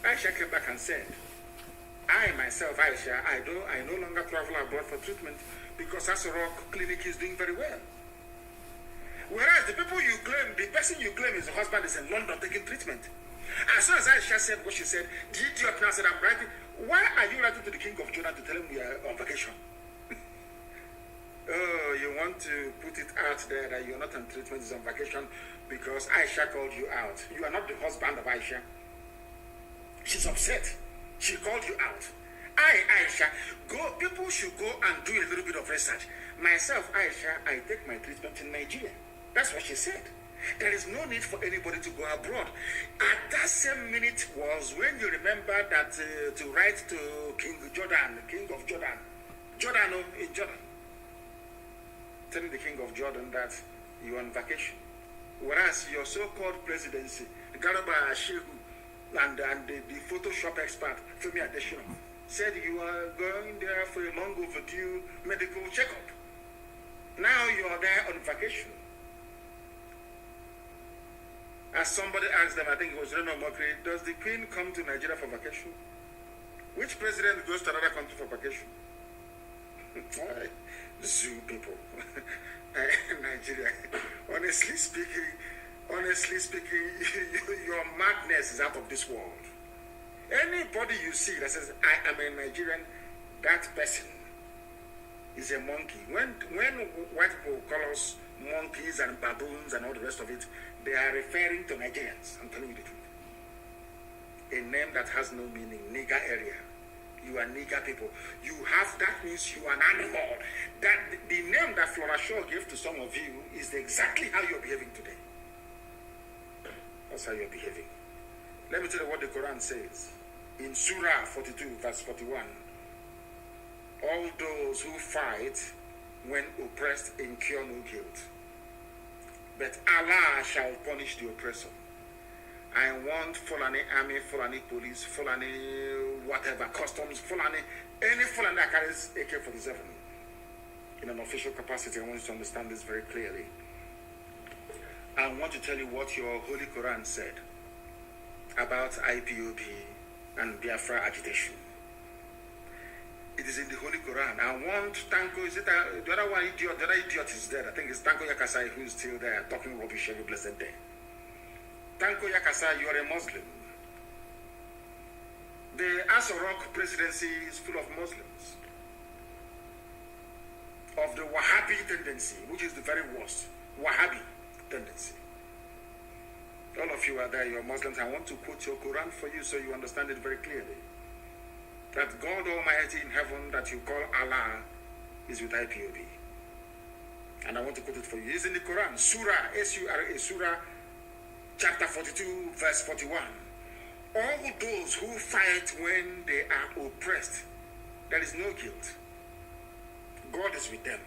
Aisha came back and said, I myself, Aisha, I no longer travel abroad for treatment because Asorok Clinic is doing very well. Whereas the people you claim, the person you claim is the husband is in London taking treatment. As soon as Aisha said what she said, the idiot now said, I'm writing. Why are you writing to the king of Jordan to tell him we are on vacation? Oh, you want to put it out there that you're not on treatment, is on vacation because Aisha called you out. You are not the husband of Aisha. She's upset. She called you out. Aisha, people should go and do a little bit of research. Myself, Aisha, I take my treatment in Nigeria. That's what she said. There is no need for anybody to go abroad. At that same minute was when you remember that to write to King Jordan, King of Jordan, in Jordan, telling the King of Jordan that you're on vacation. Whereas your so-called presidency, Garba Shehu, and the Photoshop expert, Femi Adesina, said you are going there for a long overdue medical checkup. Now you are there on vacation. As somebody asked them, I think it was Reno Mokri, does the Queen come to Nigeria for vacation? Which president goes to another country for vacation? Zoo people. Nigeria. Honestly speaking, your madness is out of this world. Anybody you see that says, I am a Nigerian, that person is a monkey. When white people call us monkeys and baboons and all the rest of it, they are referring to Nigerians. I'm telling you the truth. A name that has no meaning, nigger area. You are nigger people. You have, that means you are an animal. That the name that Flora Shaw gave to some of you is exactly how you're behaving today. That's how you're behaving. Let me tell you what the Quran says. In Surah 42, verse 41, all those who fight when oppressed incur no guilt, but Allah shall punish the oppressor. I want Fulani army, Fulani police, Fulani whatever, customs, Fulani, any Fulani that carries AK-47 in an official capacity. I want you to understand this very clearly. I want to tell you what your Holy Quran said about IPOB and Biafra agitation. It is in the Holy Quran. I want Tanko, is it the other one idiot? The other idiot is dead. I think it's Tanko Yakasai who's still there talking rubbish every blessed day. Tanko Yakasai, you are a Muslim. The Asorok presidency is full of Muslims. Of the Wahhabi tendency, which is the very worst. Wahhabi tendency. All of you are there, you're Muslims. I want to quote your Quran for you so you understand it very clearly. That God Almighty in heaven that you call Allah is with IPOB. And I want to quote it for you. It's in the Quran, Surah, S-U-R-A, Surah, chapter 42, verse 41. All those who fight when they are oppressed, there is no guilt. God is with them.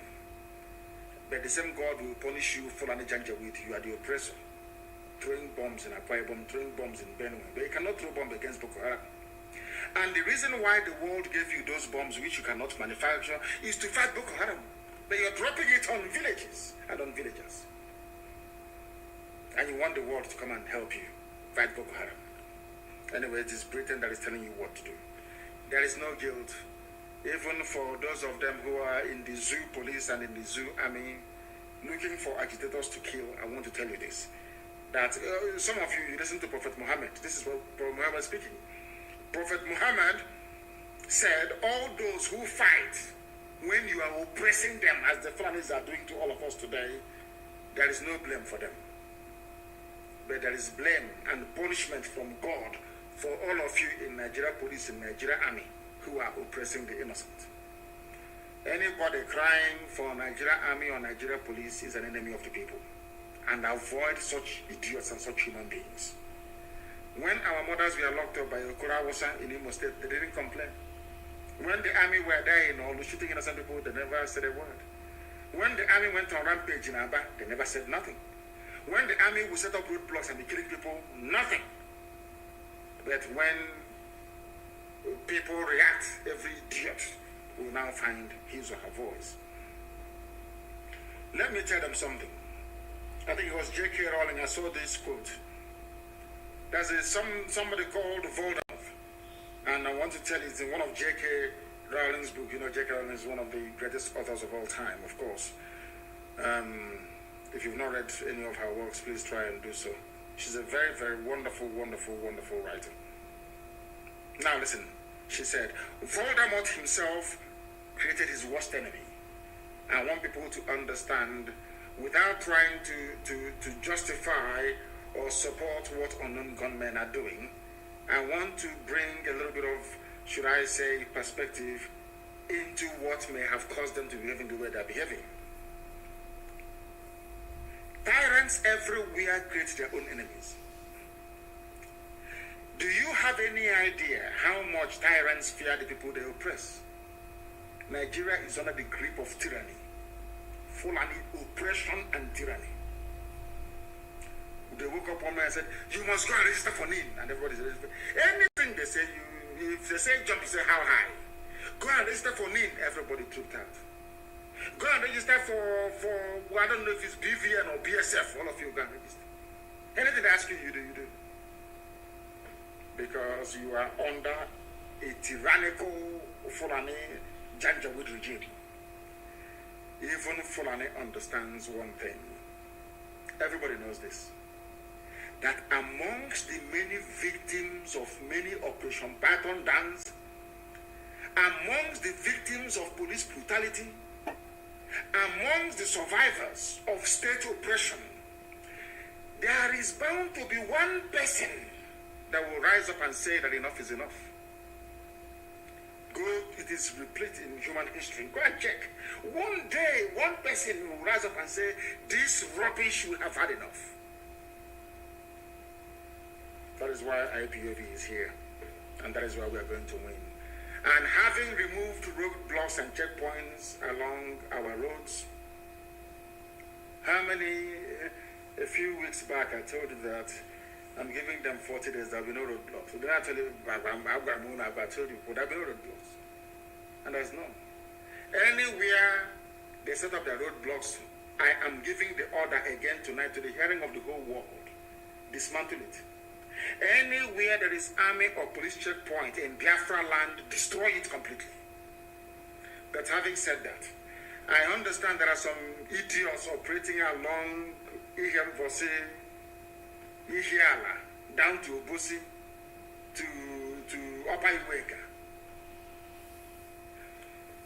But the same God will punish you, Fulani Janjaweed. You are the oppressor. throwing bombs in Akwa Ibom, throwing bombs in Benue, but you cannot throw bombs against Boko Haram. And the reason why the world gave you those bombs which you cannot manufacture is to fight Boko Haram. But you're dropping it on villages and on villagers. And you want the world to come and help you fight Boko Haram. Anyway, it is Britain that is telling you what to do. There is no guilt. Even for those of them who are in the zoo police and in the zoo army looking for agitators to kill, I want to tell you this. That some of you listen to Prophet Muhammad. This is what Prophet Muhammad is speaking. Prophet Muhammad said, all those who fight when you are oppressing them, as the Fulanis are doing to all of us today, there is no blame for them. But there is blame and punishment from God for all of you in Nigeria police and Nigeria army who are oppressing the innocent. Anybody crying for Nigeria army or Nigeria police is an enemy of the people. And avoid such idiots and such human beings. When our mothers were locked up by Okurawasa in Imo State, they didn't complain. When the army were dying or shooting innocent people, they never said a word. When the army went on rampage in Aba, they never said nothing. When the army would set up roadblocks and be killing people, nothing. But when people react, every idiot will now find his or her voice. Let me tell them something. I think it was J.K. Rowling. I saw this quote. There's somebody called Voldemort, and I want to tell you, it's in one of J.K. Rowling's book. You know, J.K. Rowling is one of the greatest authors of all time, of course. If you've not read any of her works, please try and do so. She's a very, very wonderful, wonderful, wonderful writer. Now listen, she said, Voldemort himself created his worst enemy. I want people to understand, without trying to justify or support what unknown gunmen are doing, I want to bring a little bit of, should I say, perspective into what may have caused them to behave in the way they're behaving. Tyrants everywhere create their own enemies. Do you have any idea how much tyrants fear the people they oppress? Nigeria is under the grip of tyranny. Fulani oppression and tyranny. They woke up one day and said, you must go and register for NIN. And everybody says, anything they say, if they say jump, you say how high. Go and register for NIN. Everybody trooped out. Go and register for I don't know if it's BBN or BSF. All of you go and register. Anything they ask you, you do, you do. Because you are under a tyrannical Fulani Janjaweed regime. Even Fulani understands one thing. Everybody knows this. That amongst the many victims of many Operation Python dance, amongst the victims of police brutality, amongst the survivors of state oppression, there is bound to be one person that will rise up and say that enough is enough. Go, it is replete in human history. Go and check. One day, one person will rise up and say, this rubbish, we have had enough. That is why IPOB is here. And that is why we are going to win. And having removed roadblocks and checkpoints along our roads, a few weeks back I told you that I'm giving them 40 days, there will be no roadblocks. So then I tell you, I told you, would there be no roadblocks? And there's none. Anywhere they set up their roadblocks, I am giving the order again tonight to the hearing of the whole world. Dismantle it. Anywhere there is army or police checkpoint in Biafra land, destroy it completely. But having said that, I understand there are some idiots operating along Ihemvose, Ihiala, down to Obosi, to OBI-IGBO.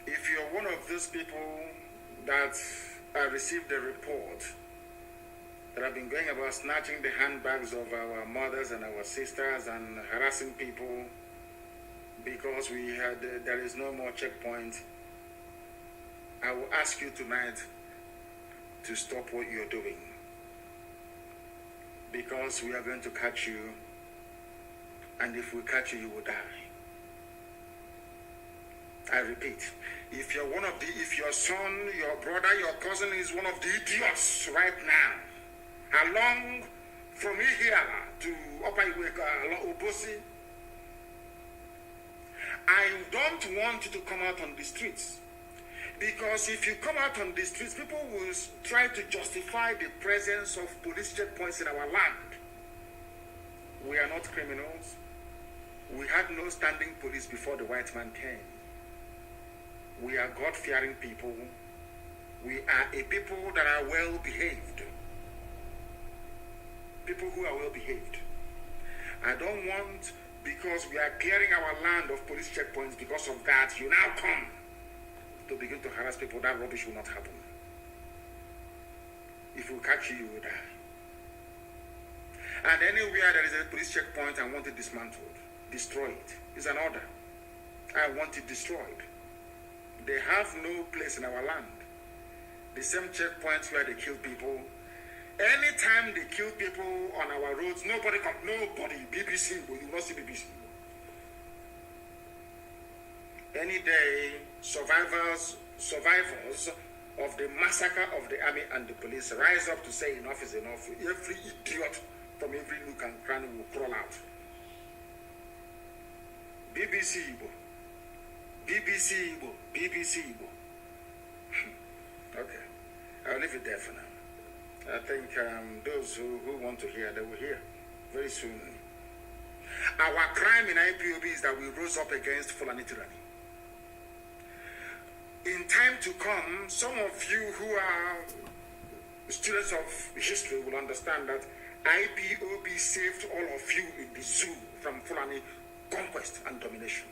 If you're one of those people that received a report that have been going about snatching the handbags of our mothers and our sisters and harassing people because there is no more checkpoint, I will ask you tonight to stop what you're doing, because we are going to catch you, and if we catch you, you will die. I repeat, if your son, your brother, your cousin is one of the idiots right now, along from Ihiala to OBI-IGBO, Obosi. I don't want you to come out on the streets. Because if you come out on the streets, people will try to justify the presence of police checkpoints in our land. We are not criminals. We had no standing police before the white man came. We are God-fearing people. We are a people that are well-behaved. People who are well-behaved. I don't want, because we are clearing our land of police checkpoints, because of that, you now come to begin to harass people. That rubbish will not happen. If we catch you, you will die. And anywhere there is a police checkpoint, I want it dismantled, destroyed. It's an order. I want it destroyed. They have no place in our land. The same checkpoints where they kill people. Anytime they kill people on our roads, nobody, BBC, you will not see BBC. Any day, survivors of the massacre of the army and the police rise up to say enough is enough. Every idiot from every nook and cranny will crawl out. BBC Igbo. BBC Igbo. BBC Igbo. Okay. I'll leave it there for now. I think those who want to hear, they will hear very soon. Our crime in IPOB is that we rose up against Fulani tyranny. In time to come, some of you who are students of history will understand that IPOB saved all of you in the zoo from Fulani conquest and domination.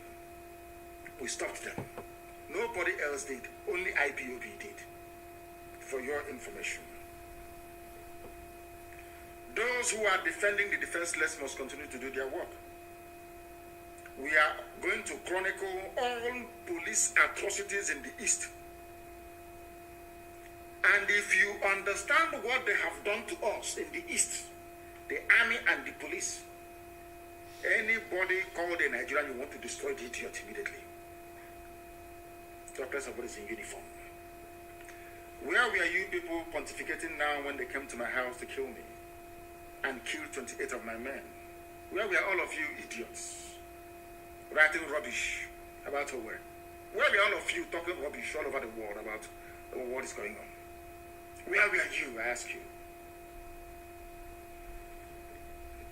We stopped them. Nobody else did. Only IPOB did. For your information. Those who are defending the defenseless must continue to do their work. We are going to chronicle all police atrocities in the East. And if you understand what they have done to us in the East, the army and the police, anybody called a Nigerian, you want to destroy the idiot immediately. Talk less about is in uniform. Where were you people pontificating now when they came to my house to kill me and killed 28 of my men? Where were all of you idiots? Writing rubbish about Owerri. Where were all of you talking rubbish all over the world about what is going on? Where were you, I ask you?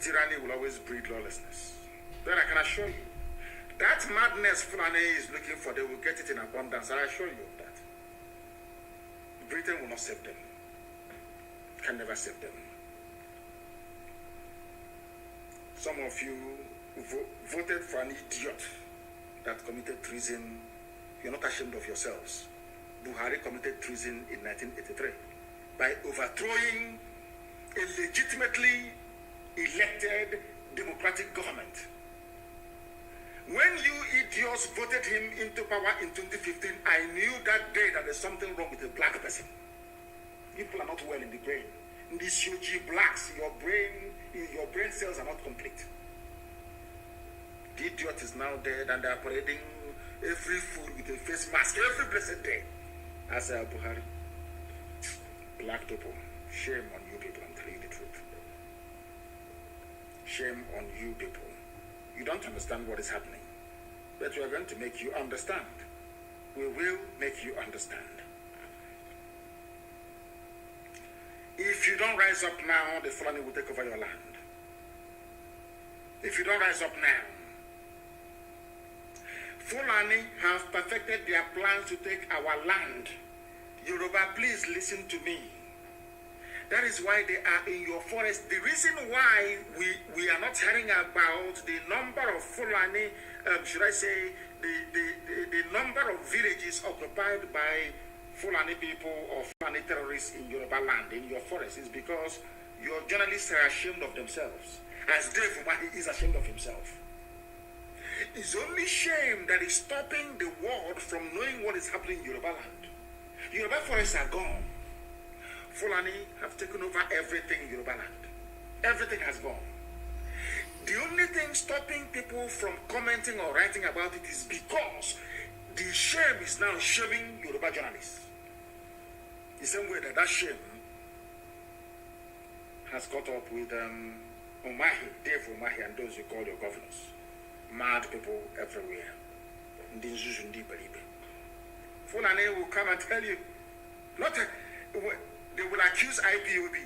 Tyranny will always breed lawlessness. Then I can assure you, that madness Fulani is looking for, they will get it in abundance. I assure you of that. Britain will not save them. Can never save them. Some of you voted for an idiot that committed treason. You're not ashamed of yourselves. Buhari committed treason in 1983 by overthrowing a legitimately elected democratic government. When you idiots voted him into power in 2015, I knew that day that there's something wrong with a black person. People are not well in the brain. In these huge blacks, your brain cells are not complete. The idiot is now dead and they are parading every food with a face mask every blessed day. As Buhari. Black people, shame on you people, I'm telling you the truth. Shame on you people. You don't understand what is happening. But we are going to make you understand. We will make you understand. If you don't rise up now, the Fulani will take over your land. If you don't rise up now, Fulani have perfected their plans to take our land. Yoruba, please listen to me. That is why they are in your forest. The reason why we are not hearing about the number of Fulani, should I say, the number of villages occupied by Fulani people or Fulani terrorists in Yoruba land, in your forest, is because your journalists are ashamed of themselves. As Dave Umahi is ashamed of himself. It's only shame that is stopping the world from knowing what is happening in Yoruba land. Yoruba forests are gone. Fulani have taken over everything in Yoruba land. Everything has gone. The only thing stopping people from commenting or writing about it is because the shame is now shaming Yoruba journalists. The same way that shame has caught up with Umahi, Dave Umahi, and those you call your governors. Mad people everywhere. Fulani will come and tell you, they will accuse IPOB.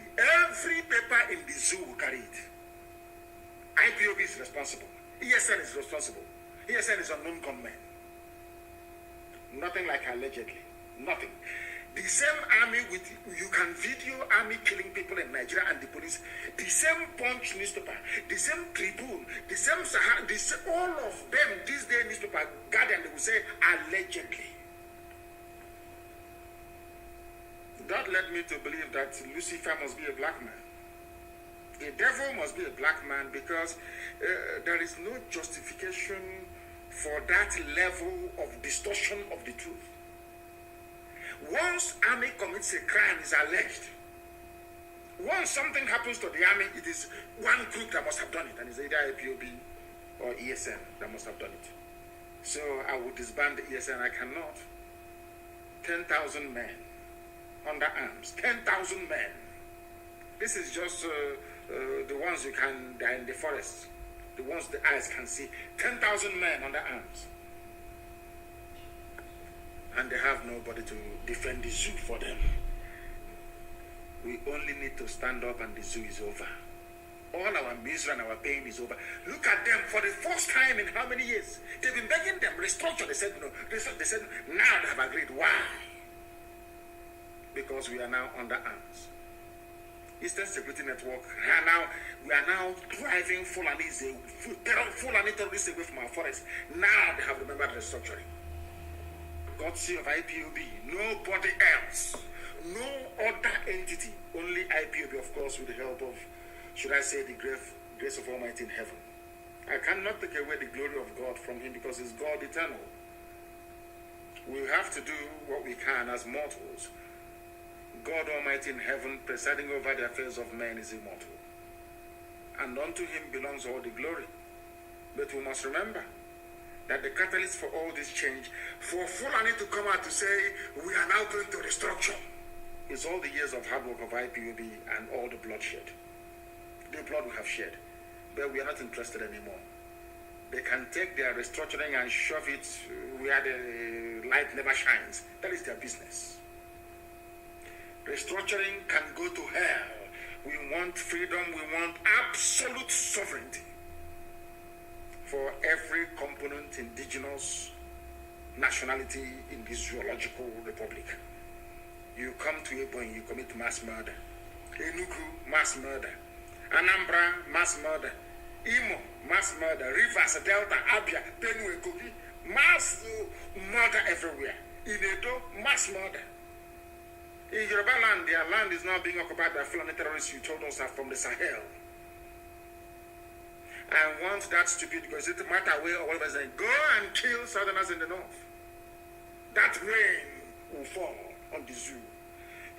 Every paper in the zoo will carry it. IPOB is responsible. ESN is responsible. ESN is unknown gunmen. Nothing like allegedly. Nothing. The same army you can video army killing people in Nigeria and the police. The same Punch newspaper, the same Tribune, the same Sahara, all of them, this day newspaper, Guardian, they will say allegedly. That led me to believe that Lucifer must be a black man. The devil must be a black man because there is no justification for that level of distortion of the truth. Once army commits a crime, is alleged. Once something happens to the army, it is one group that must have done it, and it's either IPOB or ESN that must have done it. So I will disband the ESN. I cannot. 10,000 men under arms. 10,000 men. This is just the ones you can, they're in the forest. The ones the eyes can see. 10,000 men under arms. And they have nobody to defend the zoo for them. We only need to stand up and the zoo is over. All our misery and our pain is over. Look at them for the first time in how many years? They've been begging them, restructure. They said no. They said now they have agreed. Why? Because we are now under arms. Eastern Security Network, we are now driving Fulani terrorists away from our forest. Now they have remembered restructuring. Courtesy of IPOB, nobody else, no other entity, only IPOB, of course, with the help of, should I say, the grace of Almighty in heaven. I cannot take away the glory of God from him because he's God eternal. We have to do what we can as mortals. God Almighty in heaven, presiding over the affairs of men, is immortal. And unto him belongs all the glory. But we must remember that the catalyst for all this change, for Fulani to come out to say, we are now going to restructure, is all the years of hard work of IPOB and all the bloodshed. The blood we have shed. But we are not interested anymore. They can take their restructuring and shove it where the light never shines. That is their business. Restructuring can go to hell. We want freedom. We want absolute sovereignty for every component, indigenous nationality in this zoological republic. You come to Ebonyi, you commit mass murder. Enugu, mass murder. Anambra, mass murder. Imo, mass murder. Rivers, Delta, Abia, Benue, Kogi, mass murder everywhere. In Edo, mass murder. In Yoruba land, their land is now being occupied by Fulani terrorists you told us are from the Sahel. And once that stupid goes, it matter where or whatever, say, go and kill Southerners in the north. That rain will fall on the zoo.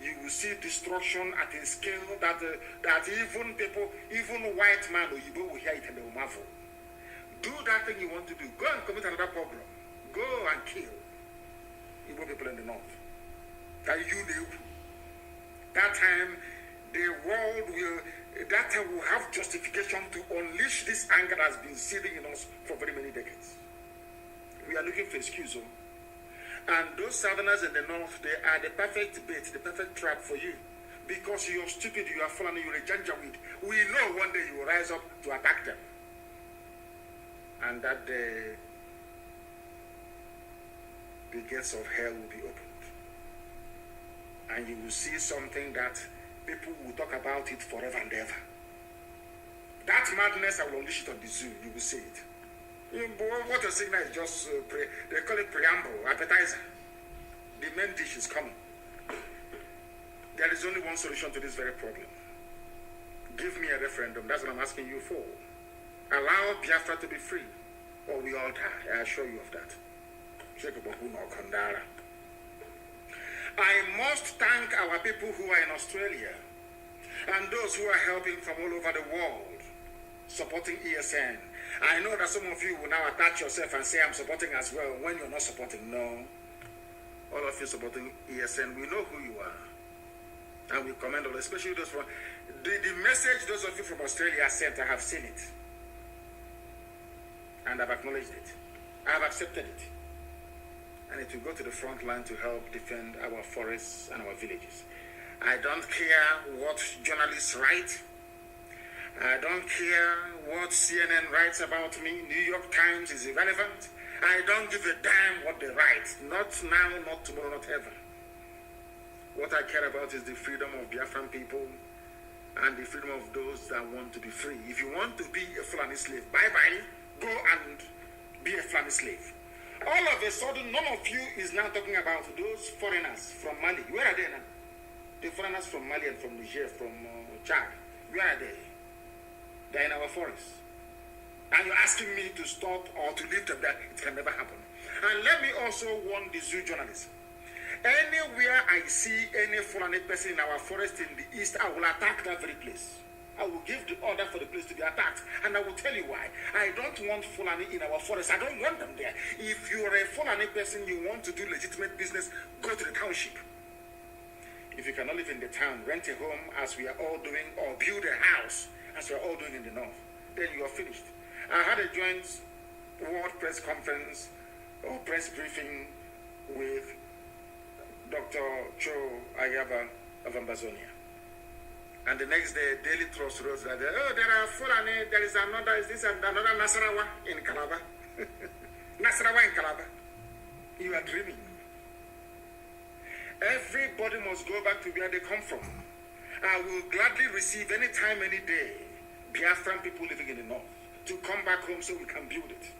You will see destruction at a scale that even people, even white man or Igbo will hear it and they will marvel. Do that thing you want to do. Go and commit another pogrom. Go and kill Igbo people in the north. That you know. That time the world will have justification to unleash this anger that has been seething in us for very many decades. We are looking for excuse. And those Southerners in the north, they are the perfect bait, the perfect trap for you. Because you're stupid, you are fallen, you're a janjaweed. We know one day you will rise up to attack them. And that day, the gates of hell will be opened. And you will see something that people will talk about it forever and ever. That madness, I will unleash it on the zoo. You will see it. What you're seeing now is just, they call it preamble, appetizer. The main dish is coming. There is only one solution to this very problem. Give me a referendum. That's what I'm asking you for. Allow Biafra to be free, or we all die. I assure you of that. I must thank our people who are in Australia and those who are helping from all over the world, supporting ESN. I know that some of you will now attach yourself and say, I'm supporting as well, when you're not supporting. No. All of you supporting ESN, we know who you are. And we commend all, especially those from the message those of you from Australia sent. I have seen it. And I've acknowledged it. I have accepted it. And it will go to the front line to help defend our forests and our villages. I don't care what journalists write. I don't care what CNN writes about me. New York Times is irrelevant. I don't give a damn what they write. Not now, not tomorrow, not ever. What I care about is the freedom of Biafran people and the freedom of those that want to be free. If you want to be a Fulani slave, bye-bye. Go and be a Fulani slave. All of a sudden, none of you is now talking about those foreigners from Mali. Where are they now? The foreigners from Mali and from Niger, from Chad. Where are they? They're in our forests. And you're asking me to stop or to leave them there. It can never happen. And let me also warn the zoo journalists. Anywhere I see any Fulani person in our forest in the east, I will attack that very place. I will give the order for the place to be attacked. And I will tell you why. I don't want Fulani in our forest. I don't want them there. If you're a Fulani person, you want to do legitimate business, go to the township. If you cannot live in the town, rent a home as we are all doing, or build a house as we are all doing in the north, then you are finished. I had a joint world press conference or press briefing with Dr. Cho Ayaba of Ambazonia. And the next day, Daily Trust wrote that, oh, there are Fulani, there is another, is this another Nasarawa in Calabar? Nasarawa in Calabar. You are dreaming. Everybody must go back to where they come from. I will gladly receive any time, any day, Biafran people living in the north to come back home so we can build it.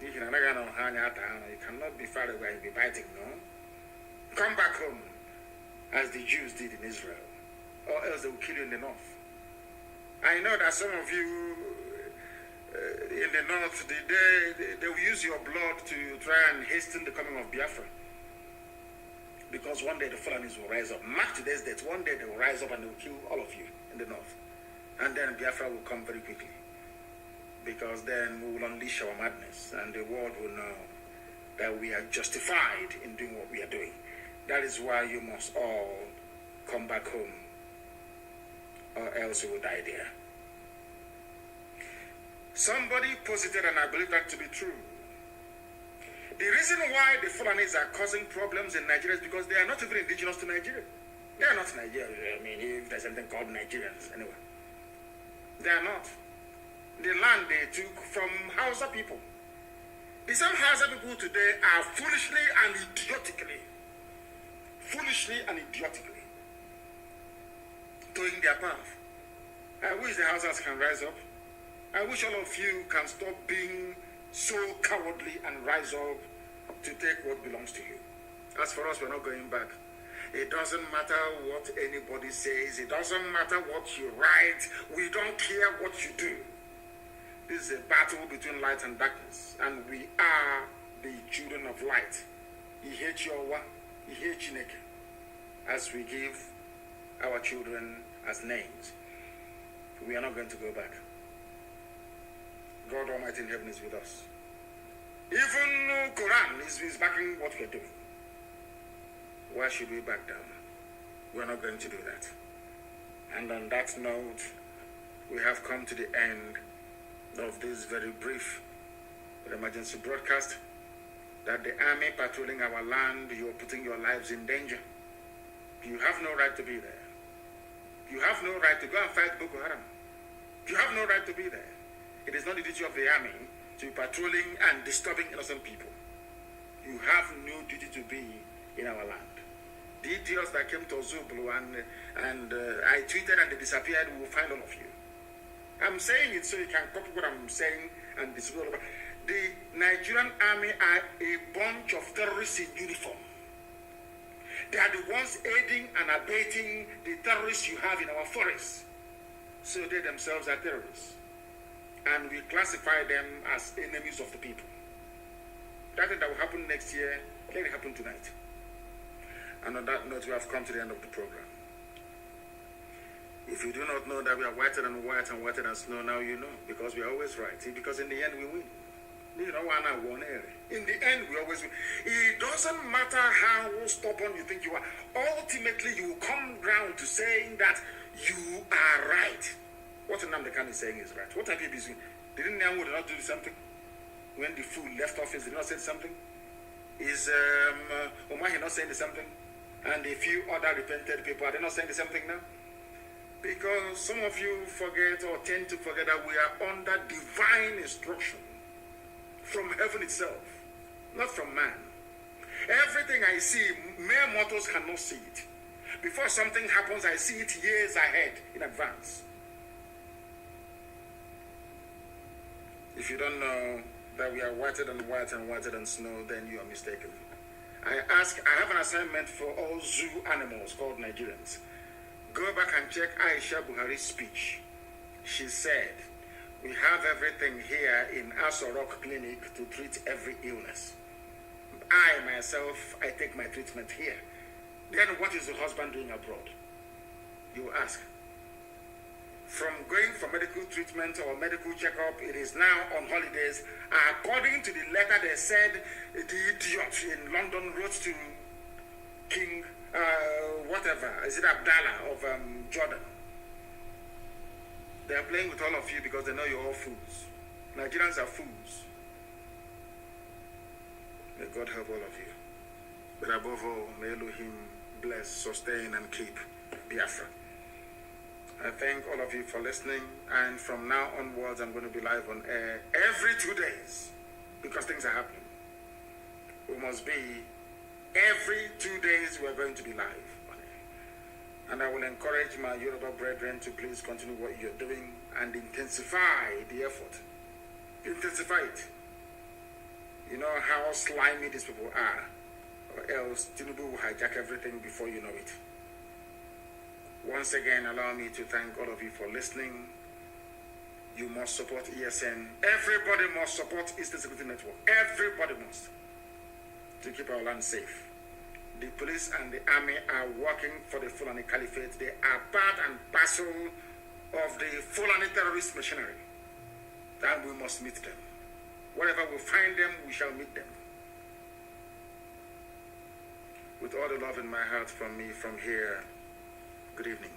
You cannot be far away and be biting, no? Come back home, as the Jews did in Israel, or else they will kill you in the north. I know that some of you in the north, they will use your blood to try and hasten the coming of Biafra. Because one day the Fulanis will rise up. Mark today's date, one day they will rise up and they will kill all of you in the north. And then Biafra will come very quickly. Because then we will unleash our madness and the world will know that we are justified in doing what we are doing. That is why you must all come back home, or else you will die there. Somebody posited, and I believe that to be true, the reason why the Fulanis are causing problems in Nigeria is because they are not even indigenous to Nigeria. They are not Nigerians. I mean, if there's something called Nigerians, anyway. They are not. The land they took from Hausa people. The same Hausa people today are foolishly and idiotically towing their path. I wish the Hausas can rise up. I wish all of you can stop being so cowardly and rise up to take what belongs to you. As for us, we're not going back. It doesn't matter what anybody says. It doesn't matter what you write. We don't care what you do. This is a battle between light and darkness, and we are the children of light. As we give our children as names, we are not going to go back. God Almighty in heaven is with us. Even Quran is backing what we're doing. Why should we back down? We're not going to do that. And on that note, we have come to the end of this very brief emergency broadcast that the army patrolling our land, you are putting your lives in danger. You have no right to be there. You have no right to go and fight Boko Haram. You have no right to be there. It is not the duty of the army to be patrolling and disturbing innocent people. You have no duty to be in our land. The idiots that came to Zublu and I tweeted and they disappeared, we will find all of you. I'm saying it so you can copy what I'm saying and disappear. The Nigerian army are a bunch of terrorists in uniform. They are the ones aiding and abating the terrorists you have in our forests. So they themselves are terrorists. And we classify them as enemies of the people. That thing that will happen next year, let it happen tonight. And on that note, we have come to the end of the program. If you do not know that we are whiter than white and whiter than snow, now you know, because we are always right. Because in the end, we win. In the end, we always win. It doesn't matter how stubborn you think you are. Ultimately, you will come round to saying that you are right. What Nnamdi Kanu is saying is right. What have you been doing? Didn't Nyanwu not do something? When the fool left office, did not say something? Is Umahi not saying something? And a few other repented people, are they not saying something now? Because some of you forget or tend to forget that we are under divine instruction from heaven itself, not from man. Everything I see, mere mortals cannot see it. Before something happens, I see it years ahead in advance. If you don't know that we are whiter than white and whiter than snow, then you are mistaken. I have an assignment for all zoo animals called Nigerians. Go back and check Aisha Buhari's speech. She said, we have everything here in Aso Rock Clinic to treat every illness. I myself, I take my treatment here. Then what is the husband doing abroad? You ask. From going for medical treatment or medical checkup, it is now on holidays. According to the letter they said, the idiot in London wrote to King, is it Abdallah of Jordan? They are playing with all of you because they know you're all fools. Nigerians are fools. May God help all of you. But above all, may Elohim bless, sustain, and keep Biafra. I thank all of you for listening, and from now onwards, I'm going to be live on air every 2 days because things are happening. We must be every 2 days. We're going to be live on air, and I will encourage my Yoruba brethren to please continue what you're doing and intensify the effort. Intensify it. You know how slimy these people are, or else Tinubu will hijack everything before you know it. Once again, allow me to thank all of you for listening. You must support ESN. Everybody must support Eastern Security Network. Everybody must. To keep our land safe. The police and the army are working for the Fulani Caliphate. They are part and parcel of the Fulani terrorist machinery. And we must meet them. Wherever we find them, we shall meet them. With all the love in my heart from me from here, good evening.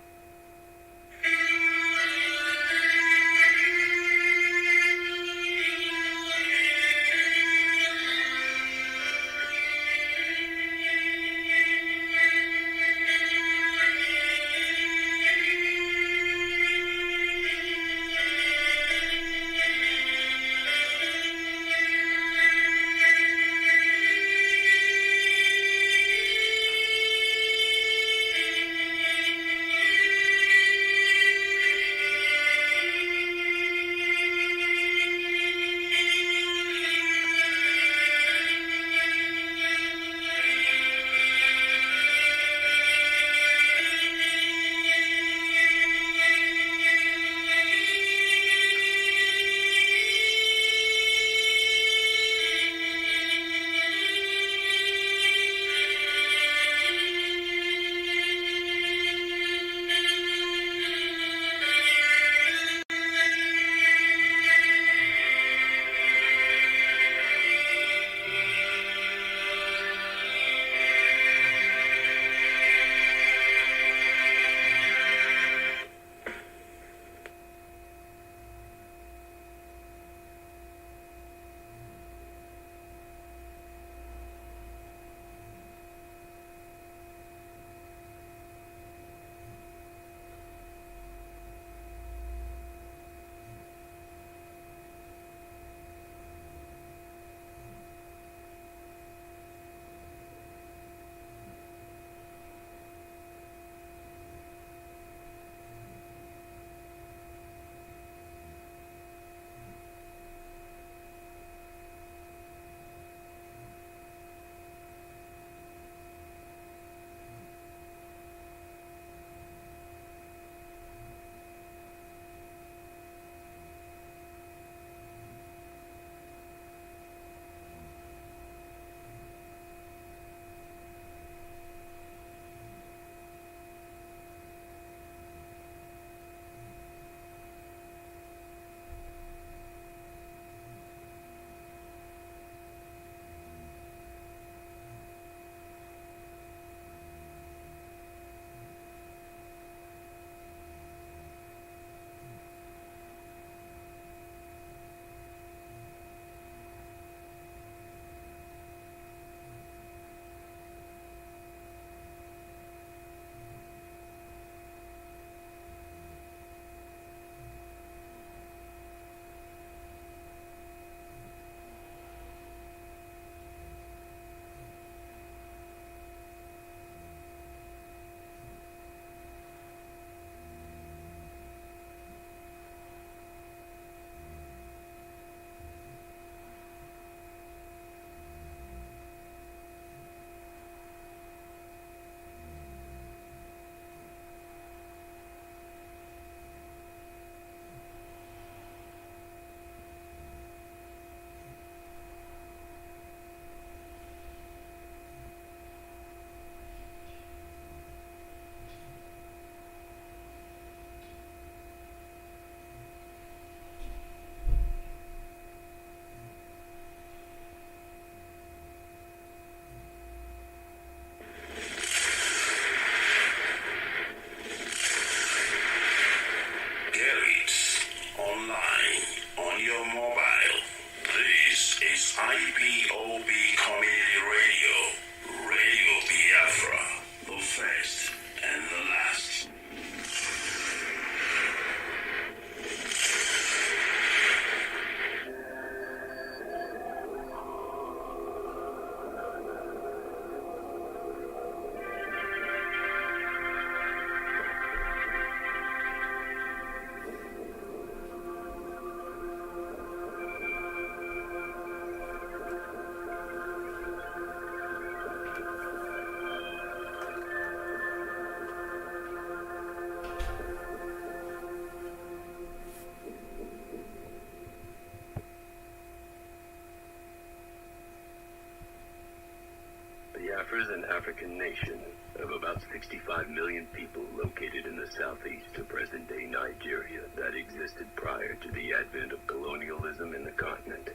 Biafra is an African nation of about 65 million people located in the southeast of present-day Nigeria that existed prior to the advent of colonialism in the continent.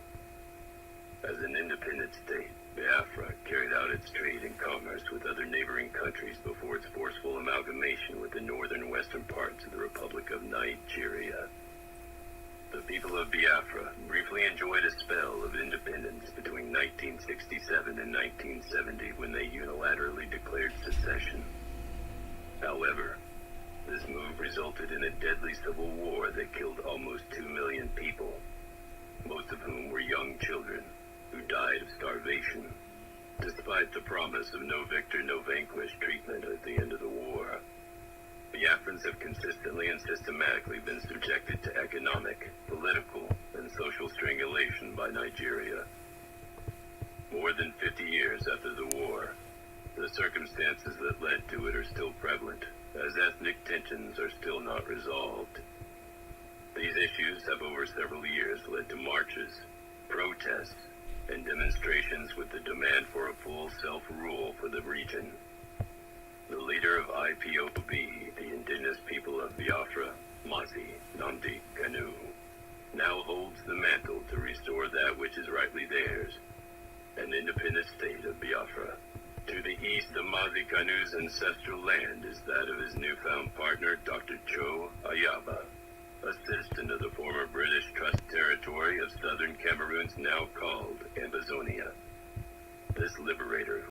As an independent state, Biafra carried out its trade and commerce with other neighboring countries before its forceful amalgamation with the northern and western parts of the Republic of Nigeria. The people of Biafra briefly enjoyed a spell of independence between 1967 and 1970 when they unilaterally declared secession. However, this move resulted in a deadly civil war that killed almost 2 million people, most of whom were young children who died of starvation. Despite the promise of no victor, no vanquished treatment at the end of the war, Biafrans have consistently and systematically been subjected to economic, political, and social strangulation by Nigeria. More than 50 years after the war, the circumstances that led to it are still prevalent, as ethnic tensions are still not resolved. These issues have over several years led to marches, protests, and demonstrations with the demand for a full self-rule for the region. The leader of IPOB, the indigenous people of Biafra, Mazi Nnamdi Kanu, now holds the mantle to restore that which is rightly theirs, an independent state of Biafra. To the east of Mazi Kanu's ancestral land is that of his newfound partner, Dr. Cho Ayaba, a citizen of the former British Trust territory of southern Cameroon's now called Ambazonia. This liberator